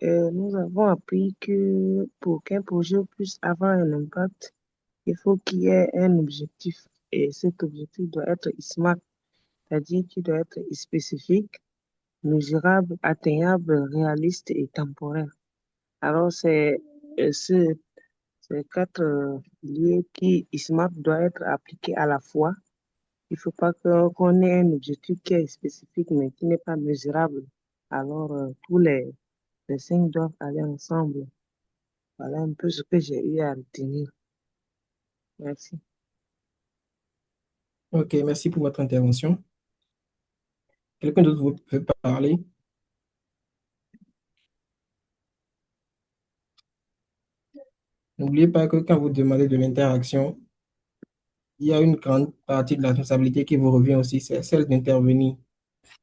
nous avons appris que pour qu'un projet puisse avoir un impact, il faut qu'il y ait un objectif. Et cet objectif doit être SMART, c'est-à-dire qu'il doit être spécifique, mesurable, atteignable, réaliste et temporaire. Alors, c'est ces quatre liés qui, SMART, doit être appliqué à la fois. Il ne faut pas qu'on ait un objectif qui est spécifique mais qui n'est pas mesurable. Alors, tous les cinq doivent aller ensemble. Voilà un peu ce que j'ai eu à retenir. Merci. Ok, merci pour votre intervention. Quelqu'un d'autre veut parler? N'oubliez pas que quand vous demandez de l'interaction, il y a une grande partie de la responsabilité qui vous revient aussi, c'est celle d'intervenir.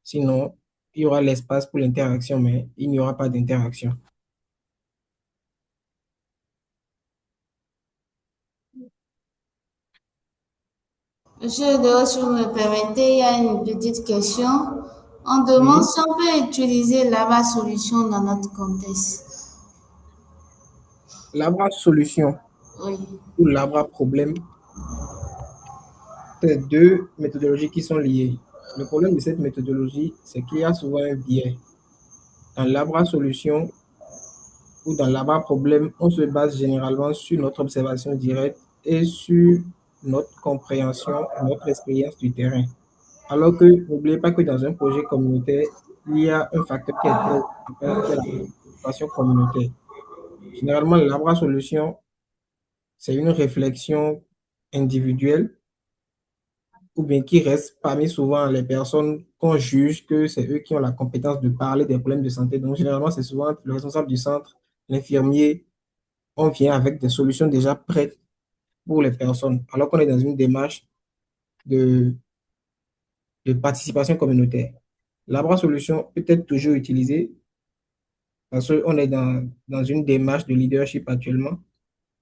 Sinon, il y aura l'espace pour l'interaction, mais il n'y aura pas d'interaction. Monsieur Léo, si vous me permettez, il y a une petite question. On demande Oui, si on peut utiliser Lava Solution dans notre contexte. l'arbre solution Oui. ou l'arbre problème, c'est deux méthodologies qui sont liées. Le problème de cette méthodologie, c'est qu'il y a souvent un biais. Dans l'arbre solution ou dans l'arbre problème, on se base généralement sur notre observation directe et sur notre compréhension, notre expérience du terrain. Alors que n'oubliez pas que dans un projet communautaire, il y a un facteur qui est très important, qui est la participation communautaire. Généralement, l'arbre solution, c'est une réflexion individuelle ou bien qui reste parmi souvent les personnes qu'on juge que c'est eux qui ont la compétence de parler des problèmes de santé. Donc, généralement, c'est souvent le responsable du centre, l'infirmier. On vient avec des solutions déjà prêtes pour les personnes, alors qu'on est dans une démarche de de participation communautaire. La Bras Solution peut être toujours utilisée parce qu'on est dans une démarche de leadership actuellement,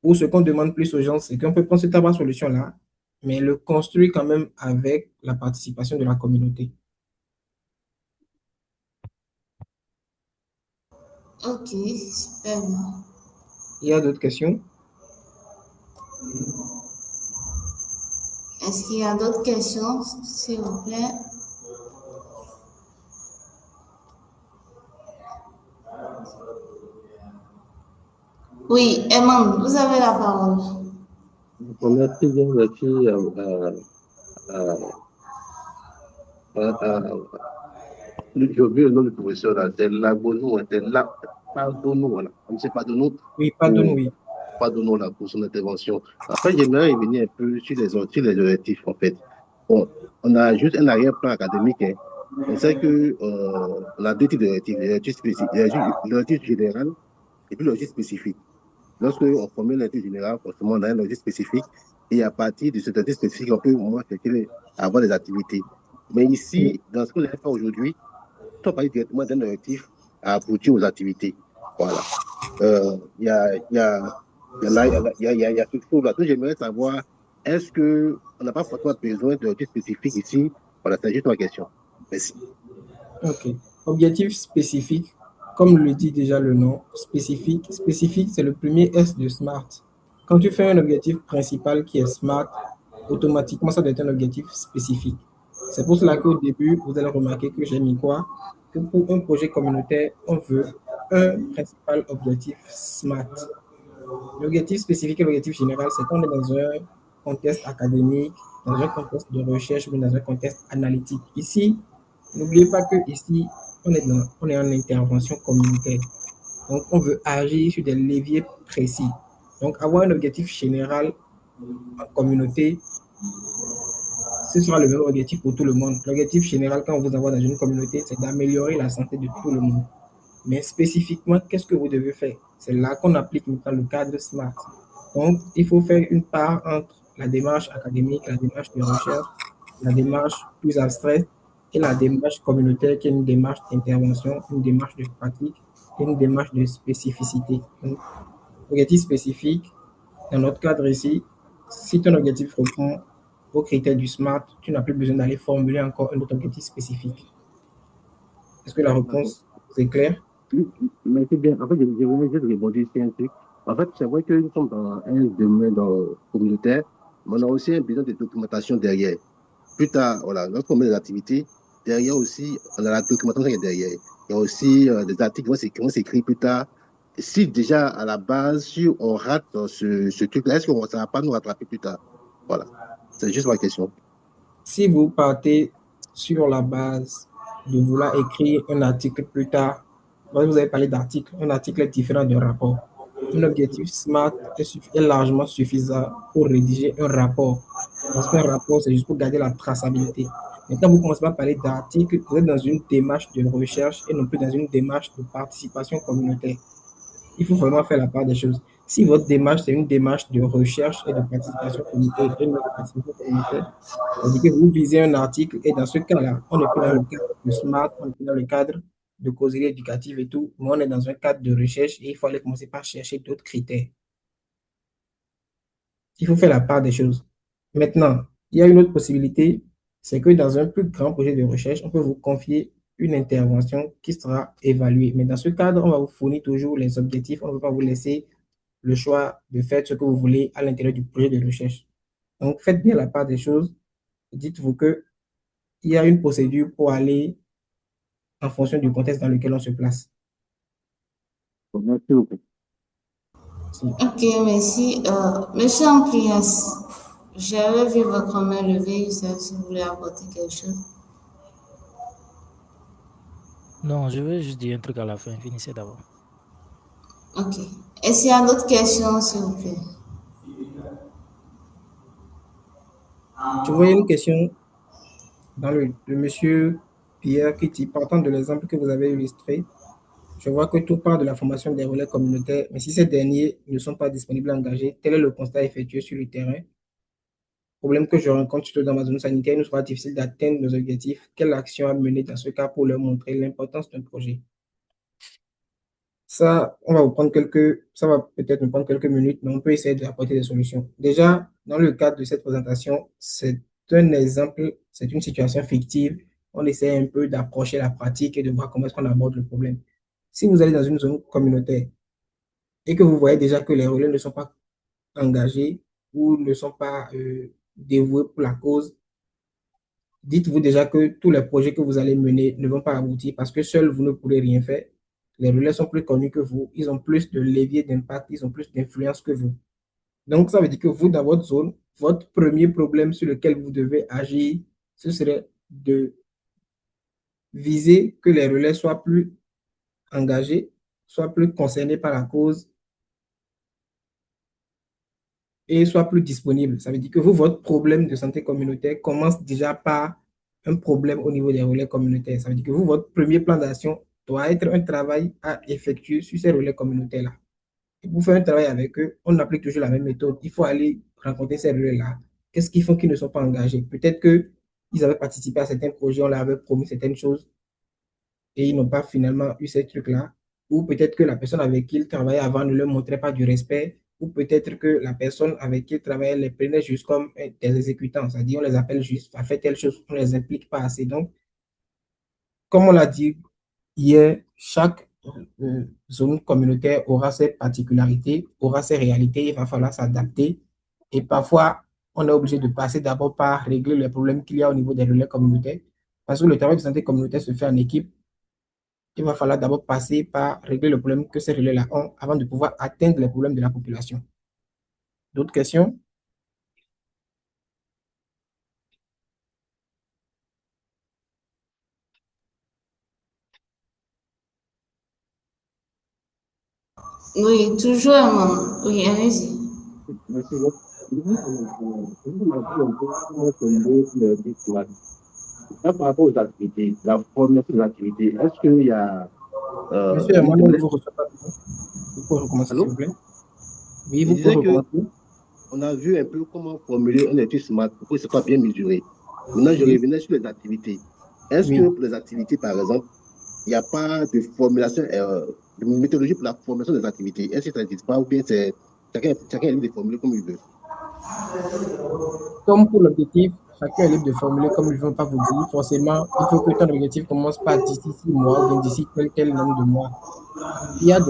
où ce qu'on demande plus aux gens, c'est qu'on peut prendre cette Bras Solution-là, mais le construire quand même avec la participation de la communauté. Ok, super bien. Il y a d'autres questions? Est-ce qu'il y a d'autres questions, s'il vous plaît? Oui, Eman, vous avez la parole. Merci bien, merci j'ai oublié le nom du professeur là, c'est Lagono, c'est là, pardonne-nous, voilà. On ne sait pas de nous Oui, pardonne, oui. pardonne-nous là pour son intervention. Après, j'aimerais revenir un peu sur les objectifs, en fait. Bon, on a juste un arrière-plan académique, hein. On sait que on a deux types d'objectifs, l'objectif général et puis l'objectif spécifique. Lorsque on formule l'objectif général, forcément, on a un objectif spécifique et à partir de cet objectif spécifique, on peut au moins avoir des activités. Mais ici, dans ce que vous allez faire aujourd'hui, on parler directement d'un objectif à aboutir aux activités. Voilà. Il y a, il y a, il y a, là- il y a ce chose-là. Donc, j'aimerais savoir, est-ce qu'on n'a pas forcément besoin d'objectifs spécifiques ici? Voilà, c'est juste ma question. Merci. Ok. Objectif spécifique, comme le dit déjà le nom, spécifique. Spécifique, c'est le premier S de SMART. Quand tu fais un objectif principal qui est SMART, automatiquement, ça doit être un objectif spécifique. C'est pour cela qu'au début, vous allez remarquer que j'ai mis quoi? Que pour un projet communautaire, on veut un principal objectif SMART. L'objectif spécifique et l'objectif général, c'est qu'on est dans un contexte académique, dans un contexte de recherche, mais dans un contexte analytique. Ici, n'oubliez pas que ici, on est en intervention communautaire. Donc, on veut agir sur des leviers précis. Donc, avoir un objectif général en communauté, ce sera le même objectif pour tout le monde. L'objectif général, quand vous avez dans une communauté, c'est d'améliorer la santé de tout le monde. Mais spécifiquement, qu'est-ce que vous devez faire? C'est là qu'on applique maintenant le cadre SMART. Donc, il faut faire une part entre la démarche académique, la démarche de recherche, la démarche plus abstraite et la démarche communautaire qui est une démarche d'intervention, une démarche de pratique et une démarche de spécificité. Donc, objectif spécifique, dans notre cadre ici, si ton objectif reprend aux critères du SMART, tu n'as plus besoin d'aller formuler encore un autre objectif spécifique. Est-ce que la réponse est claire? Mais c'est bien. En fait, je voulais juste rebondir sur un truc. En fait, c'est vrai que nous sommes dans un domaine communautaire, mais on a aussi un besoin de documentation derrière. Plus tard, voilà, lorsqu'on met des activités, derrière aussi, on a la documentation qui est derrière. Il y a aussi des articles qui vont s'écrire plus tard. Si déjà, à la base, si on rate ce truc-là, est-ce que ça ne va pas nous rattraper plus tard? Voilà. C'est juste ma question. Si vous partez sur la base de vouloir écrire un article plus tard, vous avez parlé d'article, un article est différent d'un rapport. Un objectif SMART est largement suffisant pour rédiger un rapport. Parce qu'un rapport, c'est juste pour garder la traçabilité. Mais quand vous commencez à parler d'article, vous êtes dans une démarche de recherche et non plus dans une démarche de participation communautaire. Il faut vraiment faire la part des choses. Si votre démarche, c'est une démarche de recherche et de participation communautaire, c'est-à-dire que vous visez un article et dans ce cas-là, on n'est plus dans le cadre de SMART, on est plus dans le cadre de causerie éducative et tout, mais on est dans un cadre de recherche et il faut aller commencer par chercher d'autres critères. Il faut faire la part des choses. Maintenant, il y a une autre possibilité, c'est que dans un plus grand projet de recherche, on peut vous confier une intervention qui sera évaluée. Mais dans ce cadre, on va vous fournir toujours les objectifs, on ne va pas vous laisser le choix de faire ce que vous voulez à l'intérieur du projet de recherche. Donc, faites bien la part des choses. Dites-vous que il y a une procédure pour aller en fonction du contexte dans lequel on se place. Merci beaucoup. Ok, merci. Monsieur Amplias, j'avais vu votre main levée, je sais si vous voulez apporter quelque chose. Non, je vais juste dire un truc à la fin. Finissez d'abord. Ok. Est-ce qu'il y a d'autres questions, s'il vous plaît? Je voyais une question dans le monsieur Pierre qui dit, partant de l'exemple que vous avez illustré, je vois que tout part de la formation des relais communautaires, mais si ces derniers ne sont pas disponibles à engager, quel est le constat effectué sur le terrain? problème que je rencontre surtout dans ma zone sanitaire, il nous sera difficile d'atteindre nos objectifs. Quelle action à mener dans ce cas pour leur montrer l'importance d'un projet? Ça, ça va peut-être nous prendre quelques minutes, mais on peut essayer d'apporter des solutions. Déjà, dans le cadre de cette présentation, c'est un exemple, c'est une situation fictive. On essaie un peu d'approcher la pratique et de voir comment est-ce qu'on aborde le problème. Si vous allez dans une zone communautaire et que vous voyez déjà que les relais ne sont pas engagés ou ne sont pas dévoués pour la cause, dites-vous déjà que tous les projets que vous allez mener ne vont pas aboutir parce que seul vous ne pourrez rien faire. Les relais sont plus connus que vous, ils ont plus de levier d'impact, ils ont plus d'influence que vous. Donc, ça veut dire que vous, dans votre zone, votre premier problème sur lequel vous devez agir, ce serait de viser que les relais soient plus engagés, soient plus concernés par la cause et soient plus disponibles. Ça veut dire que vous, votre problème de santé communautaire commence déjà par un problème au niveau des relais communautaires. Ça veut dire que vous, votre premier plan d'action doit être un travail à effectuer sur ces relais communautaires-là. Et pour faire un travail avec eux, on applique toujours la même méthode. Il faut aller rencontrer ces relais-là. Qu'est-ce qu'ils font qu'ils ne sont pas engagés? Peut-être qu'ils avaient participé à certains projets, on leur avait promis certaines choses et ils n'ont pas finalement eu ces trucs-là. Ou peut-être que la personne avec qui ils travaillaient avant ne leur montrait pas du respect. Ou peut-être que la personne avec qui ils travaillaient les prenait juste comme des exécutants. C'est-à-dire, on les appelle juste à faire telle chose, on ne les implique pas assez. Donc, comme on l'a dit hier, chaque zone communautaire aura ses particularités, aura ses réalités, il va falloir s'adapter. Et parfois, on est obligé de passer d'abord par régler les problèmes qu'il y a au niveau des relais communautaires. Parce que le travail de santé communautaire se fait en équipe. Il va falloir d'abord passer par régler le problème que ces relais-là ont avant de pouvoir atteindre les problèmes de la population. D'autres questions? Oui, toujours un moment. Oui, allez-y. Merci. On m'a dit un peu comment formuler le diplôme. Là, par rapport aux activités, la formation des activités, est-ce qu'il y a Monsieur Herman, on ne vous reçoit pas bien. Vous pouvez recommencer, s'il Allô? vous plaît? Oui, Je vous pouvez disais que recommencer. on a vu un peu comment formuler un étude SMART pour que ce soit bien mesuré. Maintenant, je Oui, revenais sur les activités. Est-ce que oui. pour les activités, par exemple, il n'y a pas de formulation, de méthodologie pour la formation des activités? Est-ce que ça n'existe pas ou bien c'est chacun est libre de formuler comme il veut? Comme pour l'objectif, chacun est libre de formuler comme il veut, pas vous dire. Forcément, il faut que ton objectif commence par d'ici 6 mois ou bien d'ici tel nombre de mois. Il y a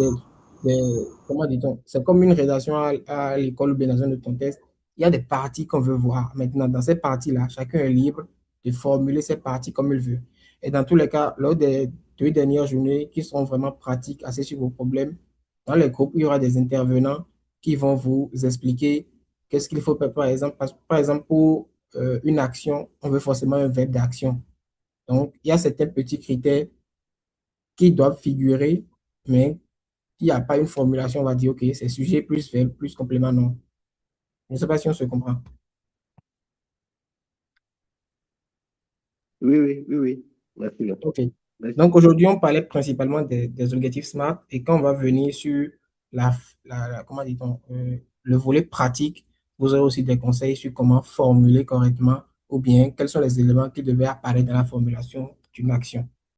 comment dit-on, c'est comme une rédaction à l'école ou bien dans un autre contexte. Il y a des parties qu'on veut voir. Maintenant, dans ces parties-là, chacun est libre de formuler ses parties comme il veut. Et dans tous les cas, lors des 2 dernières journées qui seront vraiment pratiques, assez sur vos problèmes, dans les groupes, il y aura des intervenants qui vont vous expliquer qu'est-ce qu'il faut faire, par exemple, pour une action, on veut forcément un verbe d'action. Donc, il y a certains petits critères qui doivent figurer, mais il n'y a pas une formulation, on va dire, OK, c'est sujet plus verbe plus complément, non. Je ne sais pas si on se comprend. Oui, oui, oui, oui. Merci bien. OK. Merci. Donc, aujourd'hui, on parlait principalement des objectifs SMART et quand on va venir sur comment dit-on, le volet pratique, vous aurez aussi des conseils sur comment formuler correctement ou bien quels sont les éléments qui devaient apparaître dans la formulation d'une action.